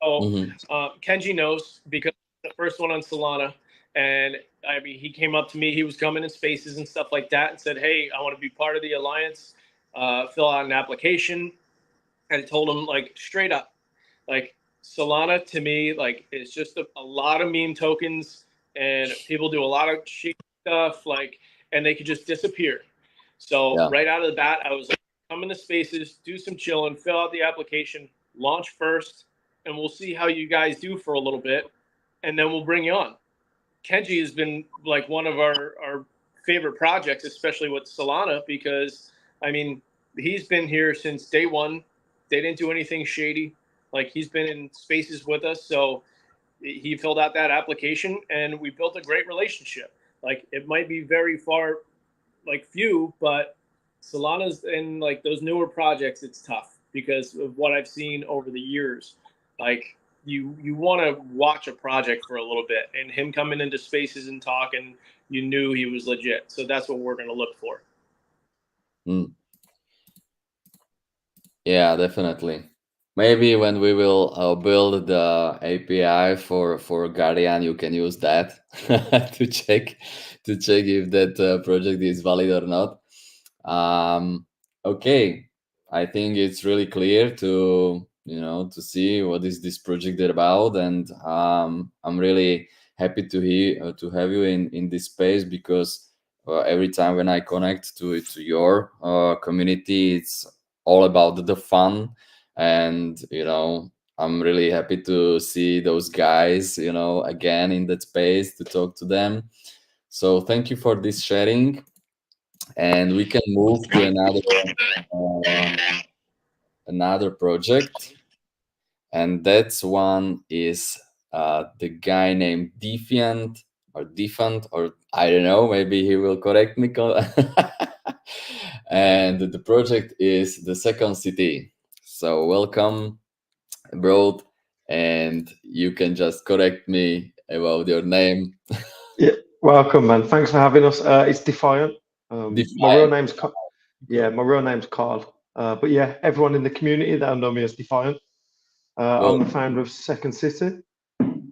So Mm-hmm. Kenji knows because the first one on Solana, and I mean, he came up to me. He was coming in spaces and stuff like that, and said, "Hey, I want to be part of the alliance. Fill out an application." And I told him like straight up, like, Solana to me, like, it's just a lot of meme tokens and people do a lot of shady stuff, and they could just disappear. So right out of the bat, I was like, come into Spaces, do some chilling, fill out the application, launch first, and we'll see how you guys do for a little bit, and then we'll bring you on. Kenji has been like one of our favorite projects, especially with Solana, because I mean, he's been here since day one. They didn't do anything shady. Like, he's been in Spaces with us, so he filled out that application, and we built a great relationship. Like, it might be very far, like, few, but Solana's in like those newer projects, it's tough because of what I've seen over the years. Like, you want to watch a project for a little bit, and him coming into Spaces and talking, you knew he was legit. So that's what we're going to look for. Yeah, definitely. Maybe when we will build the API for Guardian, you can use that to check if that project is valid or not. Okay, I think it's really clear to to see what is this project about, and I'm really happy to have you in this space, because every time when I connect to your community, it's all about the fun, and I'm really happy to see those guys again in that space, to talk to them. So thank you for this sharing, and we can move to another project, and that's one is the guy named Defiant, or I don't know, maybe he will correct me. And the project is the Second City. So welcome abroad, and you can just correct me about your name. Yeah, welcome, man. Thanks for having us. It's Defiant. My real Defiant. name's my real name's Carl. But yeah, everyone in the community they'll know me as Defiant. I'm the Cool. founder of Second City,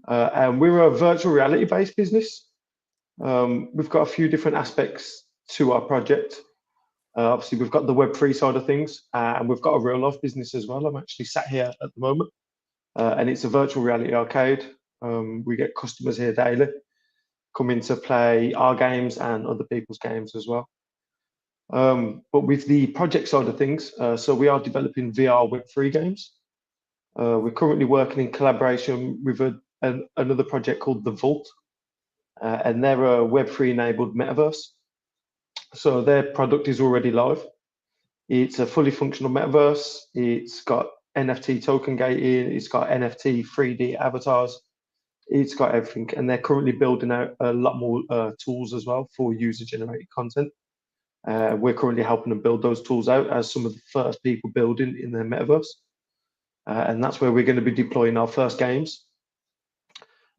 and we're a virtual reality based business. We've got a few different aspects to our project. Obviously, we've got the Web3 side of things, and we've got a real life business as well. I'm actually sat here at the moment, and it's a virtual reality arcade. We get customers here daily come in to play our games and other people's games as well. But with the project side of things, so we are developing VR Web3 games. We're currently working in collaboration with another project called The Vault, and they're a Web3 enabled metaverse. So their product is already live. It's a fully functional metaverse. It's got NFT token gating. It's got NFT 3D avatars. It's got everything, and they're currently building out a lot more tools as well for user-generated content. We're currently helping them build those tools out as some of the first people building in their metaverse, and that's where we're going to be deploying our first games.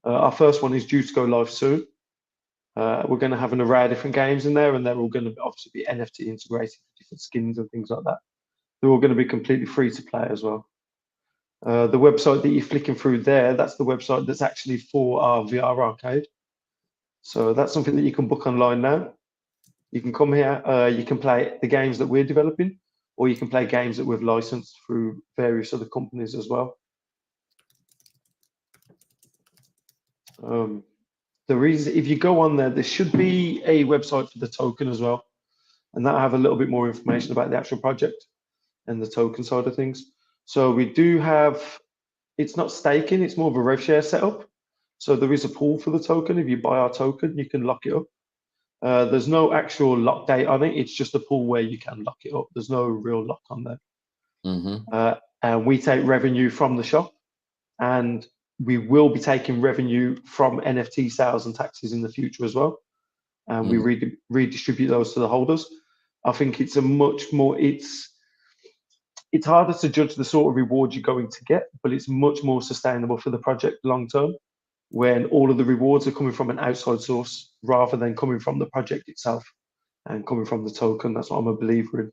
Our first one is due to go live soon. We're going to have an array of different games in there, and they're all going to obviously be NFT integrated with different skins and things like that. They're all going to be completely free to play as well. The website that you're flicking through there, that's the website that's actually for our VR arcade. So that's something that you can book online now. You can come here, you can play the games that we're developing, or you can play games that we've licensed through various other companies as well. The reason, if you go on there, there should be a website for the token as well, and that'll have a little bit more information about the actual project and the token side of things. So we do have, it's not staking, it's more of a rev share setup. So there is a pool for the token. If you buy our token, you can lock it up. There's no actual lock date on it. It's just a pool where you can lock it up. There's no real lock on there. And we take revenue from the shop, and we will be taking revenue from NFT sales and taxes in the future as well. And we redistribute those to the holders. I think it's a much more, it's harder to judge the sort of reward you're going to get, but it's much more sustainable for the project long term, when all of the rewards are coming from an outside source rather than coming from the project itself and coming from the token. That's what I'm a believer in.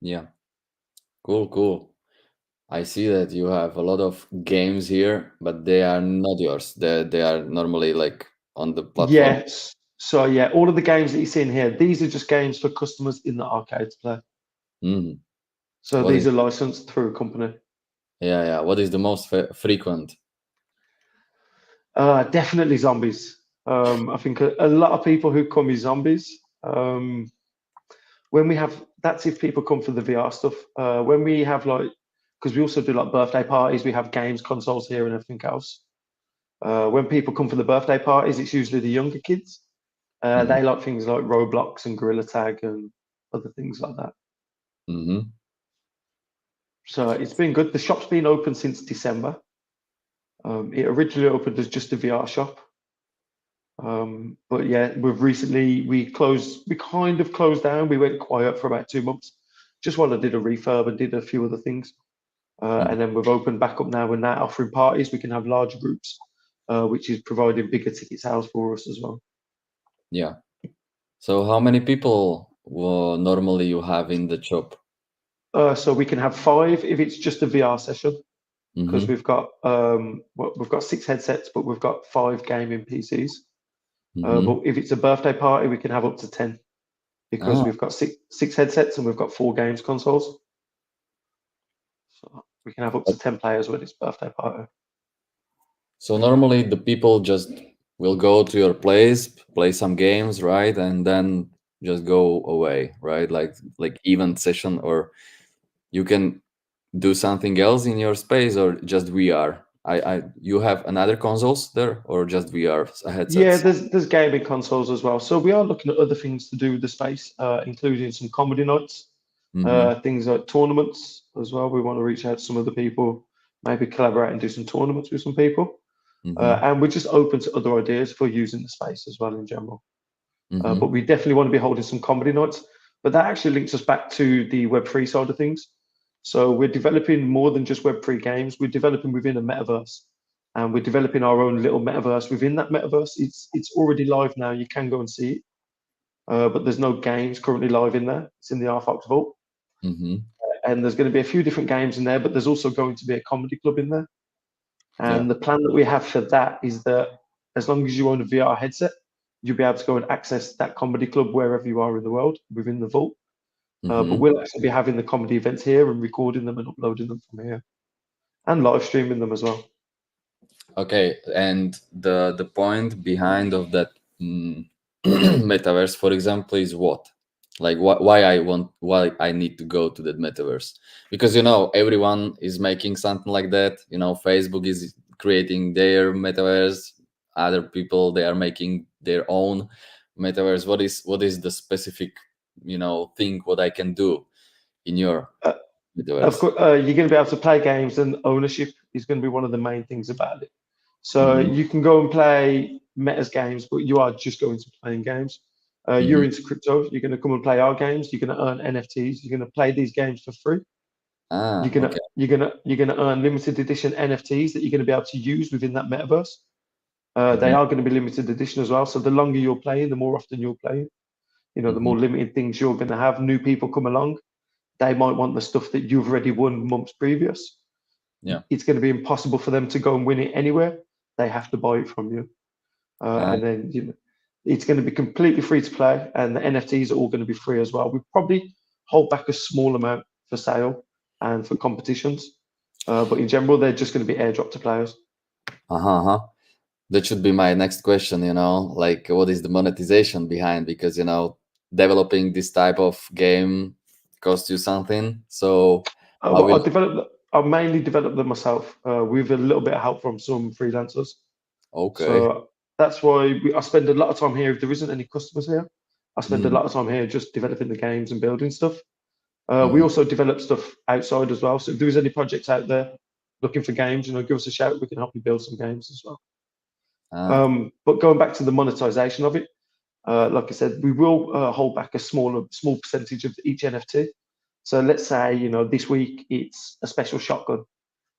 Yeah. Cool. I see that you have a lot of games here, but they are not yours. They are normally like on the platform. Yes. So yeah, all of the games that you see in here, these are just games for customers in the arcade to play. So these are licensed through a company. Yeah. What is the most frequent? Definitely zombies. I think a lot of people who come is zombies. When we have, that's if people come for the VR stuff. When we have like, because we also do like birthday parties, we have games consoles here and everything else. When people come for the birthday parties, it's usually the younger kids. They like things like Roblox and Gorilla Tag and other things like that. Mm-hmm. So it's been good. The shop's been open since December. It originally opened as just a VR shop. But yeah, we kind of closed down. We went quiet for about 2 months, just while I did a refurb and did a few other things. And then we've opened back up now. We're now offering parties. We can have larger groups, which is providing bigger ticket sales for us as well. Yeah. So how many people normally you have in the shop? So we can have 5 if it's just a VR session, because Mm-hmm. we've got 6 headsets, but we've got 5 gaming PCs. Mm-hmm. But if it's a birthday party, we can have up to 10, because Ah, we've got six headsets and we've got 4 games consoles. So we can have up to 10 players when it's birthday party. so normally the people just will go to your place, play some games, right, and then just go away, right? Like event session, or you can do something else in your space, or just VR. You have another consoles there, or just VR Yeah, headsets? there's gaming consoles as well. So we are looking at other things to do with the space, including some comedy nights, Mm-hmm. things like tournaments as well. We want to reach out to some other people, maybe collaborate and do some tournaments with some people. Mm-hmm. And we're just open to other ideas for using the space as well in general. Mm-hmm. But we definitely want to be holding some comedy nights. But that actually links us back to the Web3 side of things. So we're developing more than just Web3 games. We're developing within a metaverse, and we're developing our own little metaverse within that metaverse. It's already live now. You can go and see it, but there's no games currently live in there. It's in the RFox Vault, Mm-hmm. and there's going to be a few different games in there. But there's also going to be a comedy club in there. Yeah. And the plan that we have for that is that as long as you own a VR headset, you'll be able to go and access that comedy club wherever you are in the world within the vault. But Mm-hmm. we'll actually be having the comedy events here and recording them and uploading them from here and live streaming them as well. Okay, and the point behind of that metaverse, for example, is what? Like why I need to go to that metaverse? Because everyone is making something like that. Facebook is creating their metaverse. Other people, they are making their own metaverse. What is the specific thing what I can do in your Uh, Of metaverse? course, you're going to be able to play games, and ownership is going to be one of the main things about it. So Mm-hmm. you can go and play Meta's games, but you are just going to be playing games. You're Mm-hmm. into crypto. You're going to come and play our games. You're going to earn NFTs. You're going to play these games for free. Ah, okay. You're gonna earn limited edition NFTs that you're going to be able to use within that metaverse. They Mm-hmm. are going to be limited edition as well. So the longer you're playing, the more often you're playing. The Mm-hmm. more limited things you're going to have. New people come along. They might want the stuff that you've already won months previous. Yeah. It's going to be impossible for them to go and win it anywhere. They have to buy it from you. Ah, And then it's going to be completely free to play, and the NFTs are all going to be free as well. We probably hold back a small amount for sale and for competitions, but in general, they're just going to be airdrop to players. uh-huh. That should be my next question, like what is the monetization behind? Because, developing this type of game costs you something. So I will, I mainly developed them myself with a little bit of help from some freelancers. okay. So that's why I spend a lot of time here. If there isn't any customers here, I spend a Mm, lot of time here just developing the games and building stuff. We mhm. also develop stuff outside as well. So if there is any projects out there looking for games, give us a shout. We can help you build some games as well. Ah, But going back to the monetization of it, like I said, we will hold back a small percentage of each NFT. So let's say this week it's a special shotgun,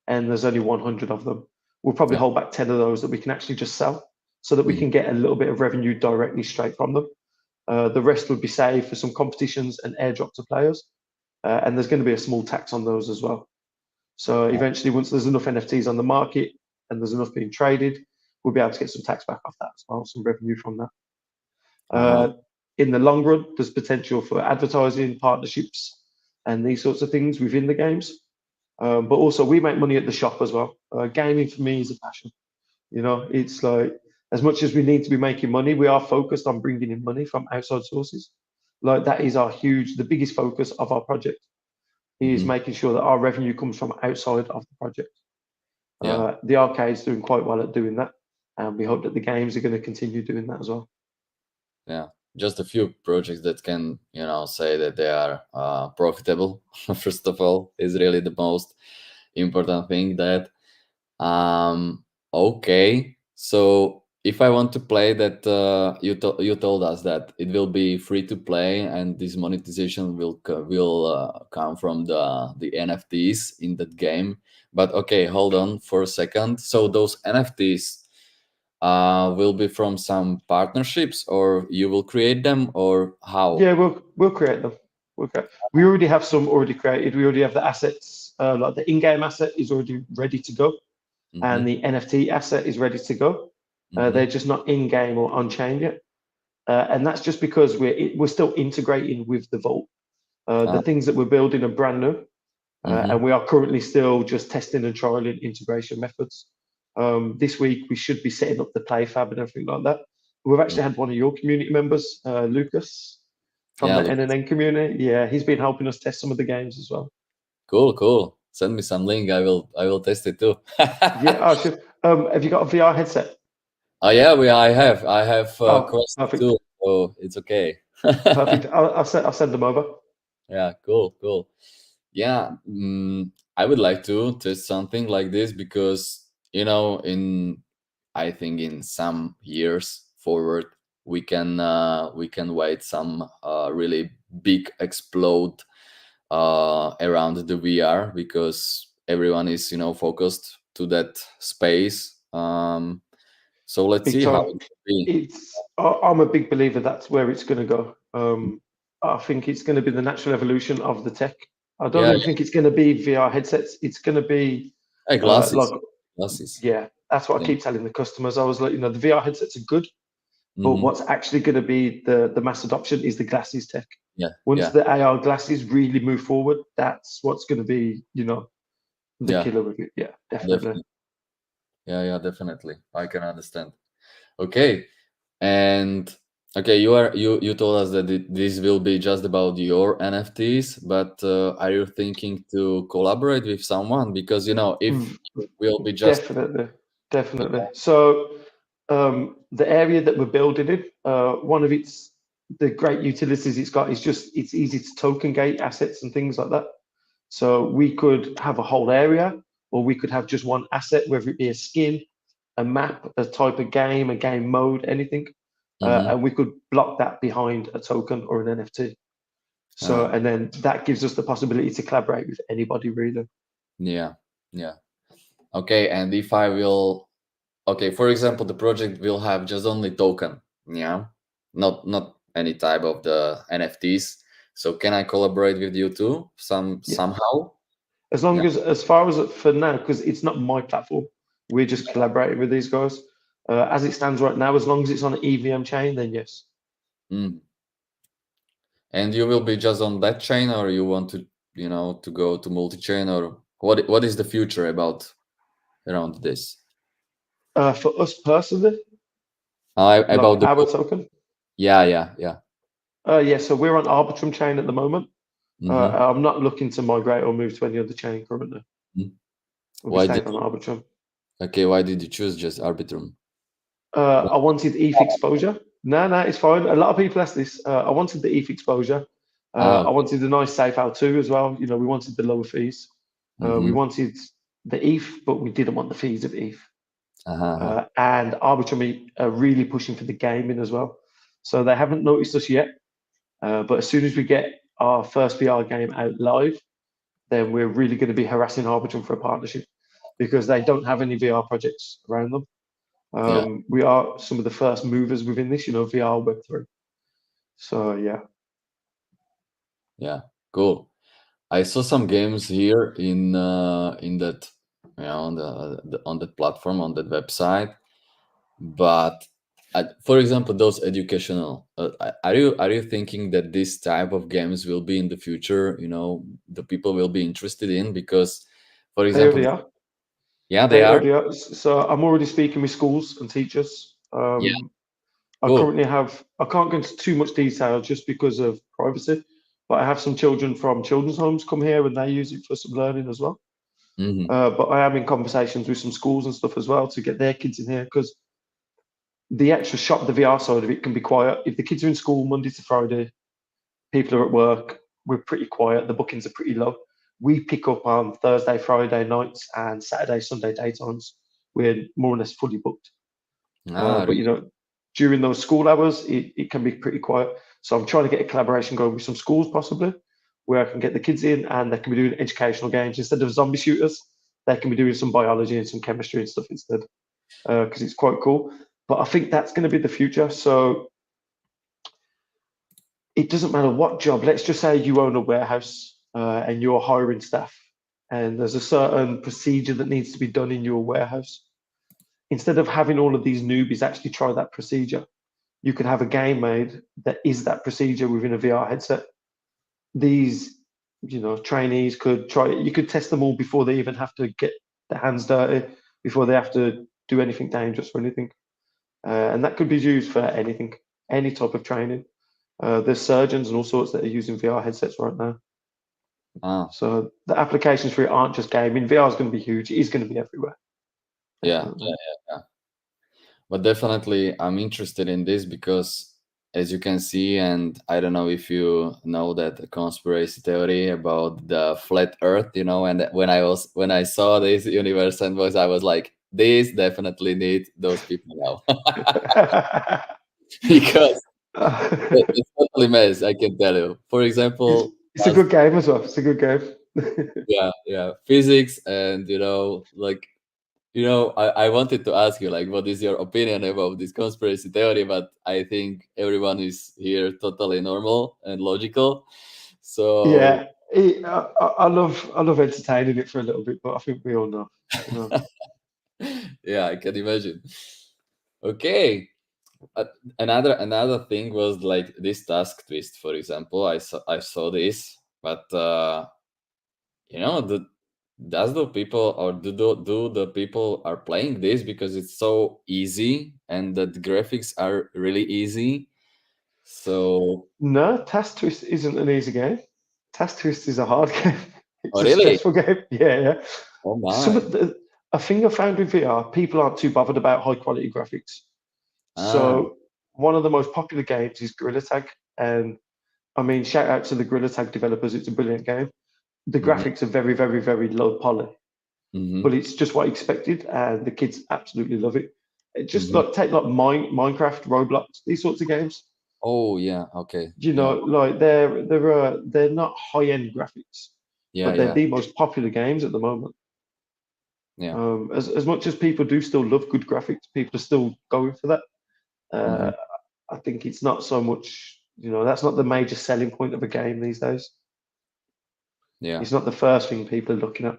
and there's only 100 of them. We'll probably yeah. hold back 10 of those that we can actually just sell, so that we Mhm. can get a little bit of revenue directly straight from them. The rest would be saved for some competitions and airdrop to players. And there's going to be a small tax on those as well. So eventually, once there's enough NFTs on the market and there's enough being traded, we'll be able to get some tax back off that as well, some revenue from that. Uh-huh. In the long run, there's potential for advertising, partnerships, and these sorts of things within the games. But also, we make money at the shop as well. Gaming for me is a passion. It's like as much as we need to be making money, we are focused on bringing in money from outside sources. Like that is the biggest focus of our project is Hmm. making sure that our revenue comes from outside of the project. Yeah, The arcade's doing quite well at doing that, and we hope that the games are going to continue doing that as well. yeah. Just a few projects that can, say that they are profitable. First of all, is really the most important thing. That okay. So if I want to play that, you told us that it will be free to play, and this monetization will come from the NFTs in that game. But okay, hold on for a second. So those NFTs will be from some partnerships, or you will create them, or how? Yeah, we'll create them. We already have some already created. We already have the assets. Like the in-game asset is already ready to go, and Mm-hmm, the NFT asset is ready to go. mm-hmm, They're just not in-game or on-chain yet, and that's just because we're still integrating with the vault. The things that we're building are brand new, mm-hmm, and we are currently still just testing and trialing integration methods. This week we should be setting up the play fab and everything like that. We've actually had one of your community members, Lucas, from yeah. the Look, NNN community. Yeah, he's been helping us test some of the games as well. cool. Send me some link. I will test it too. Yeah, oh, sure. Have you got a VR headset? Oh yeah, I have Oh, Quest perfect, too, so it's okay. perfect. I'll send them over. Yeah, cool. Yeah, I would like to test something like this because in I think in some years forward we can wait some really big explode around the VR because everyone is focused to that space. So let's Big see how time. it will be. I'm a big believer that's where it's going to go. I think it's going to be the natural evolution of the tech. I don't Yeah, even think it's going to be VR headsets. It's going to be yeah, like, glasses. yeah, that's what I Yeah, keep telling the customers. I was like, the VR headsets are good, but hmm, what's actually going to be the mass adoption is the glasses tech. Once yeah, the AR glasses really move forward, that's what's going to be, the yeah. killer with it. Yeah, definitely. Definitely. Yeah, definitely. I can understand. Okay. And okay, you told us that this will be just about your NFTs, but are you thinking to collaborate with someone? Because if Mm, it will be just Definitely, definitely. So the area that we're building in, one of the great utilities it's got is just it's easy to token gate assets and things like that. So we could have a whole area, or we could have just one asset, whether it be a skin, a map, a type of game, a game mode, anything, hmm, and we could block that behind a token or an NFT. So, uh, and then that gives us the possibility to collaborate with anybody really. yeah, yeah. Okay, and if I will, okay, for example, the project will have just only token, yeah, not any type of the NFTs. So can I collaborate with you too, Yeah, somehow? as long Yeah. as far as for now, because it's not my platform, we're just collaborating with these guys. As it stands right now, as long as it's on an EVM chain, then yes. Mm. And you will be just on that chain, or you want to go to multi-chain, or what is the future about around this? For us personally, like About the our token, yeah. yeah, so we're on Arbitrum chain at the moment. Mm-hmm. I'm not looking to migrate or move to any other chain currently. We'll be Why did staying on Arbitrum. why did you choose just Arbitrum? I wanted ETH exposure. No, it's fine. A lot of people ask this. I wanted the ETH exposure. Ah, I wanted a nice safe out too as well. We wanted the lower fees. We mm-hmm. wanted the ETH, but we didn't want the fees of ETH. Uh-huh. And Arbitrum are really pushing for the gaming as well. So they haven't noticed us yet. But as soon as we get our first VR game out live, then we're really going to be harassing Arbitrum for a partnership because they don't have any VR projects around them. Yeah, We are some of the first movers within this, VR Web3. So yeah, yeah, cool. I saw some games here in that on that platform, on that website. But for example, those educational, are you thinking that this type of games will be in the future? The people will be interested in because, for they example, already are. Yeah, they They are. already are. So I'm already speaking with schools and teachers. Yeah, I cool. currently have, I can't go into too much detail just because of privacy, but I have some children from children's homes come here and they use it for some learning as well. Hmm. But I am in conversations with some schools and stuff as well to get their kids in here because the extra shop, the VR side of it can be quiet. If the kids are in school Monday to Friday, people are at work, we're pretty quiet, the bookings are pretty low. We pick up on Thursday, Friday nights and Saturday, Sunday daytimes. We're more or less fully booked. Ah, But during those school hours, it can be pretty quiet. So I'm trying to get a collaboration going with some schools possibly, where I can get the kids in and they can be doing educational games instead of zombie shooters. They can be doing some biology and some chemistry and stuff instead, because it's quite cool. But I think that's going to be the future. So it doesn't matter what job. Let's just say you own a warehouse and you're hiring staff, and there's a certain procedure that needs to be done in your warehouse. Instead of having all of these newbies actually try that procedure, you can have a game made that is that procedure within a VR headset. These, trainees could try it. You could test them all before they even have to get their hands dirty, before they have to do anything dangerous or anything. And that could be used for anything, any type of training. There's surgeons and all sorts that are using VR headsets right now. ah, So the applications for it aren't just gaming. VR is going to be huge. It is going to be everywhere. yeah, Definitely. yeah. But definitely, I'm interested in this because, as you can see, and I don't know if you know that conspiracy theory about the flat Earth, and when I saw this universe and was, I was like, this definitely need those people now because it's totally mess. I can tell you. For it's, example, it's a good game as well. It's a good game. yeah, physics, and like. I wanted to ask you, like, what is your opinion about this conspiracy theory? But I think everyone is here totally normal and logical. So, Yeah, I love entertaining it for a little bit, but I think we all know, you know. yeah, I can imagine. Okay. Uh, another thing was like this task twist, for example. I saw this, but the does the people or do the people are playing this because it's so easy and the graphics are really easy. So, No, Task Twist isn't an easy game. Task Twist is a hard game. It's oh a really? stressful game. Yeah, yeah. Oh Some my. of the a thing I found with VR, people aren't too bothered about high quality graphics. Ah. So one of the most popular games is Gorilla Tag, and I mean, shout out to the Gorilla Tag developers. It's a brilliant game. The Hmm. graphics are very, very, very low poly, but Hmm. it's just what I expected, and the kids absolutely love it. It just Hmm. like take like Minecraft, Roblox, these sorts of games. Oh yeah. Okay. Yeah. Like they're not high end graphics, Yeah. but they're Yeah. the most popular games at the moment. Yeah. As much as people do still love good graphics, people are still going for that. Hmm. Uh, I think it's not so much, that's not the major selling point of a game these days. Yeah. It's not the first thing people are looking at,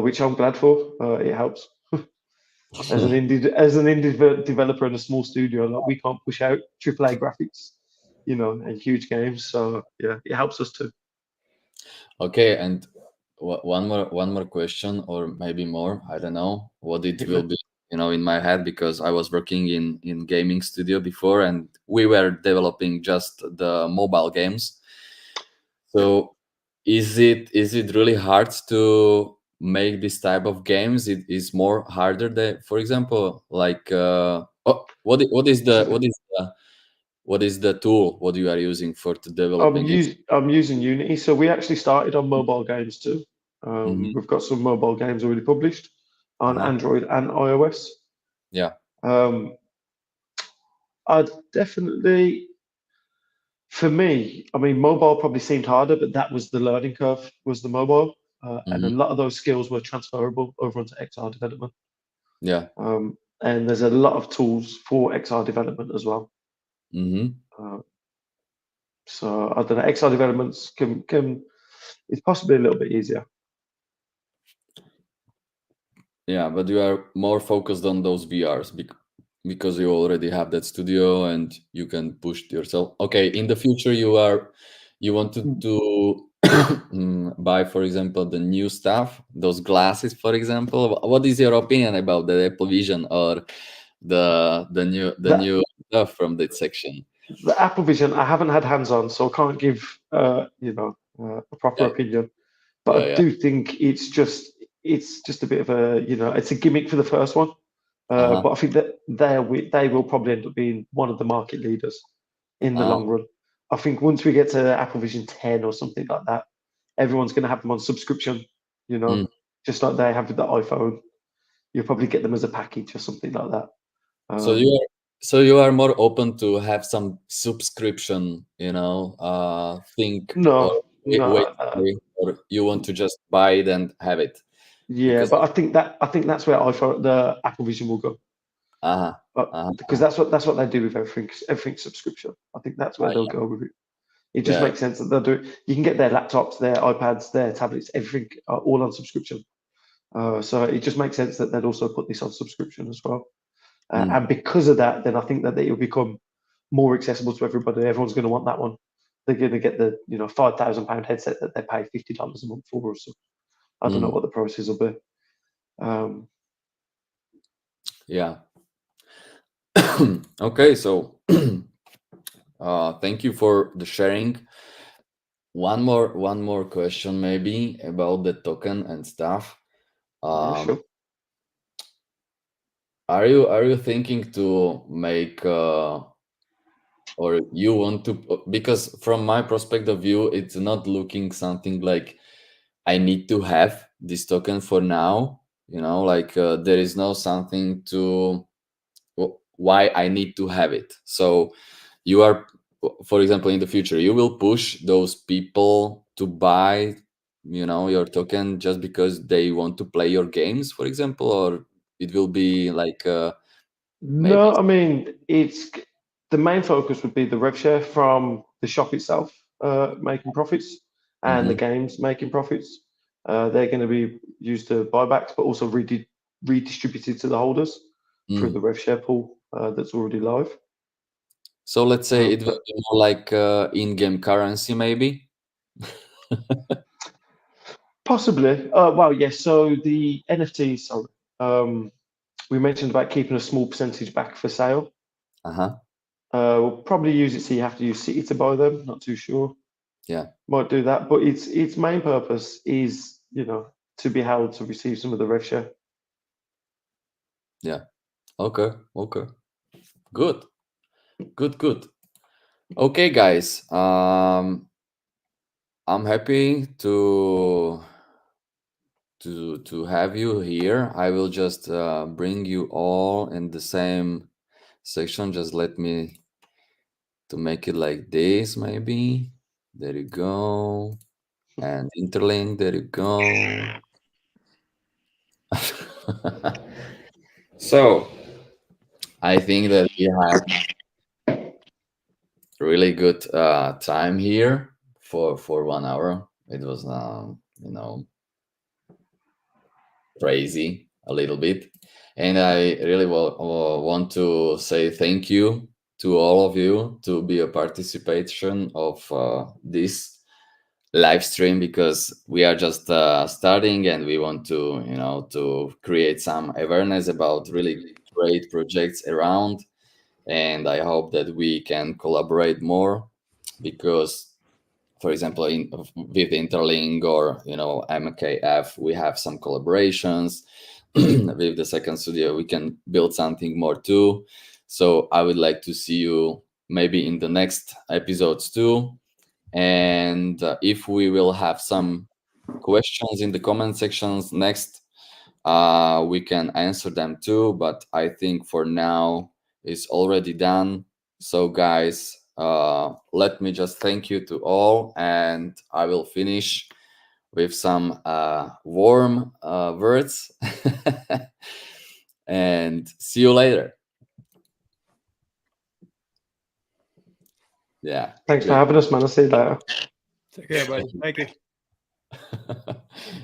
which I'm glad for. It helps. As an indie developer in a small studio, like we can't push out AAA graphics, and huge games. So yeah, it helps us too. Okay. And one more question, or maybe more. I don't know what it Hit will me. be. In my head, because I was working in gaming studio before, and we were developing just the mobile games. Yeah. So is it really hard to make this type of games? It is more harder than, for example, like what is the tool what you are using for to developing it? I'm using Unity. So we actually started on mobile games too. Hmm. We've got some mobile games already published on Uh-huh. Android and iOS. Yeah. Um, I'd definitely, for me, I mean, mobile probably seemed harder, but that was the learning curve, was the mobile. And a Hmm. lot of those skills were transferable over onto XR development. Yeah. And there's a lot of tools for XR development as well. Hmm. Uh, so I don't know, XR developments can it's possibly a little bit easier. Yeah, but you are more focused on those VRs because you already have that studio and you can push yourself. Okay, in the future you want to buy, for example, the new stuff, those glasses, for example. What is your opinion about the Apple Vision or the new stuff from that section? The Apple Vision, I haven't had hands on, so I can't give a proper Yeah, opinion. But yeah, I yeah. do think it's just a bit of a it's a gimmick for the first one. Uh-huh. But I think that they will probably end up being one of the market leaders in the Uh, long run. I think once we get to Apple Vision 10 or something like that, everyone's going to have them on subscription. You mm. know, just like they have with the iPhone. You'll probably get them as a package or something like that. So you are more open to have some subscription, thing, or No, wait, no, no. or you want to just buy it and have it Yeah, because but I think that's where iPhone the Apple Vision will go. uh-huh, But uh-huh, because that's what they do with everything subscription. I think that's where they'll yeah, go with it. It just yeah. makes sense that they'll do it. You can get their laptops, their iPads, their tablets, everything are all on subscription. So it just makes sense that they'd also put this on subscription as well. Mm, And because of that, then I think that it will become more accessible to everybody. Everyone's going to want that one. They're going to get the £5,000 headset that they pay $50 a month for. Or so I don't know mm, what the prices will be. yeah. Okay, so thank you for the sharing. One more question maybe about the token and stuff. Yeah, Um, sure. are you thinking to make or you want to, because from my perspective view, it's not looking something like I need to have this token for now, like there is no something to why I need to have it. So you are, for example, in the future you will push those people to buy your token just because they want to play your games, for example, or it will be like maybe. No, I mean it's the main focus would be the rev share from the shop itself making profits and the Mhm. games making profits. They're going to be used to buybacks, but also redistributed to the holders through Mm. the rev share pool that's already live. So let's say it will But be more like in-game currency, maybe. possibly, well, yes. So the NFTs, sorry, we mentioned about keeping a small percentage back for sale. Uh-huh. We'll probably use it so you have to use City to buy them. Not too sure. Yeah. Might do that, but its main purpose is, to be held to receive some of the rev share. Yeah. Okay. Okay. Good. Good. Good. Okay, guys. I'm happy to have you here. I will just bring you all in the same section. Just let me to make it like this, maybe. There you go. And interlink. There you go. So I think that we had really good time here for 1 hour. It was crazy a little bit, and I really want to say thank you to all of you to be a participation of this live stream, because we are just starting and we want to to create some awareness about really great projects around, and I hope that we can collaborate more, because for example with interlink or mkf we have some collaborations. With the second studio we can build something more too, so I would like to see you maybe in the next episodes too. And if we will have some questions in the comment sections next, we can answer them too, but I think for now it's already done. So guys, let me just thank you to all, and I will finish with some warm words. And see you later. Yeah, Thanks for good. having us, man. I'll see you later. Take care, buddy. Thank you.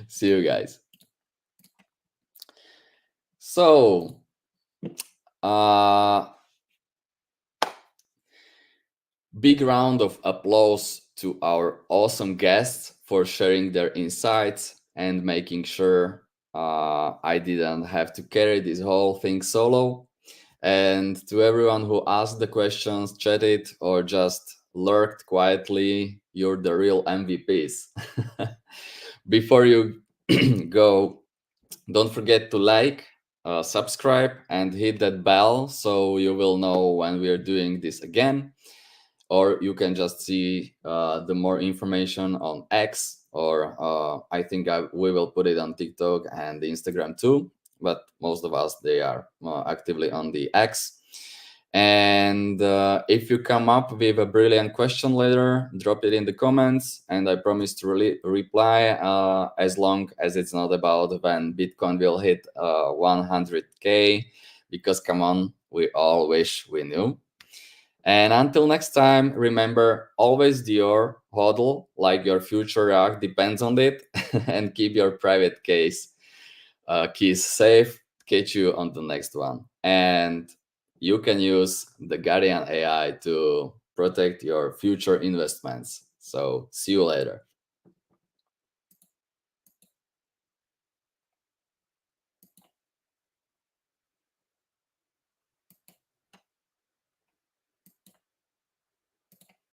See you guys. So big round of applause to our awesome guests for sharing their insights and making sure I didn't have to carry this whole thing solo. And to everyone who asked the questions, chatted, or just lurked quietly, you're the real MVPs. Before you go, don't forget to like, subscribe, and hit that bell so you will know when we are doing this again. Or you can just see the more information on X, or I think we will put it on TikTok and Instagram too. But most of us, they are actively on the X. And if you come up with a brilliant question later, drop it in the comments, and I promise to reply as long as it's not about when Bitcoin will hit 100K, because come on, we all wish we knew. And until next time, remember, always do your hodl like your future React depends on it, and keep your private keys safe. Catch you on the next one. And you can use the Guardian AI to protect your future investments. So see you later.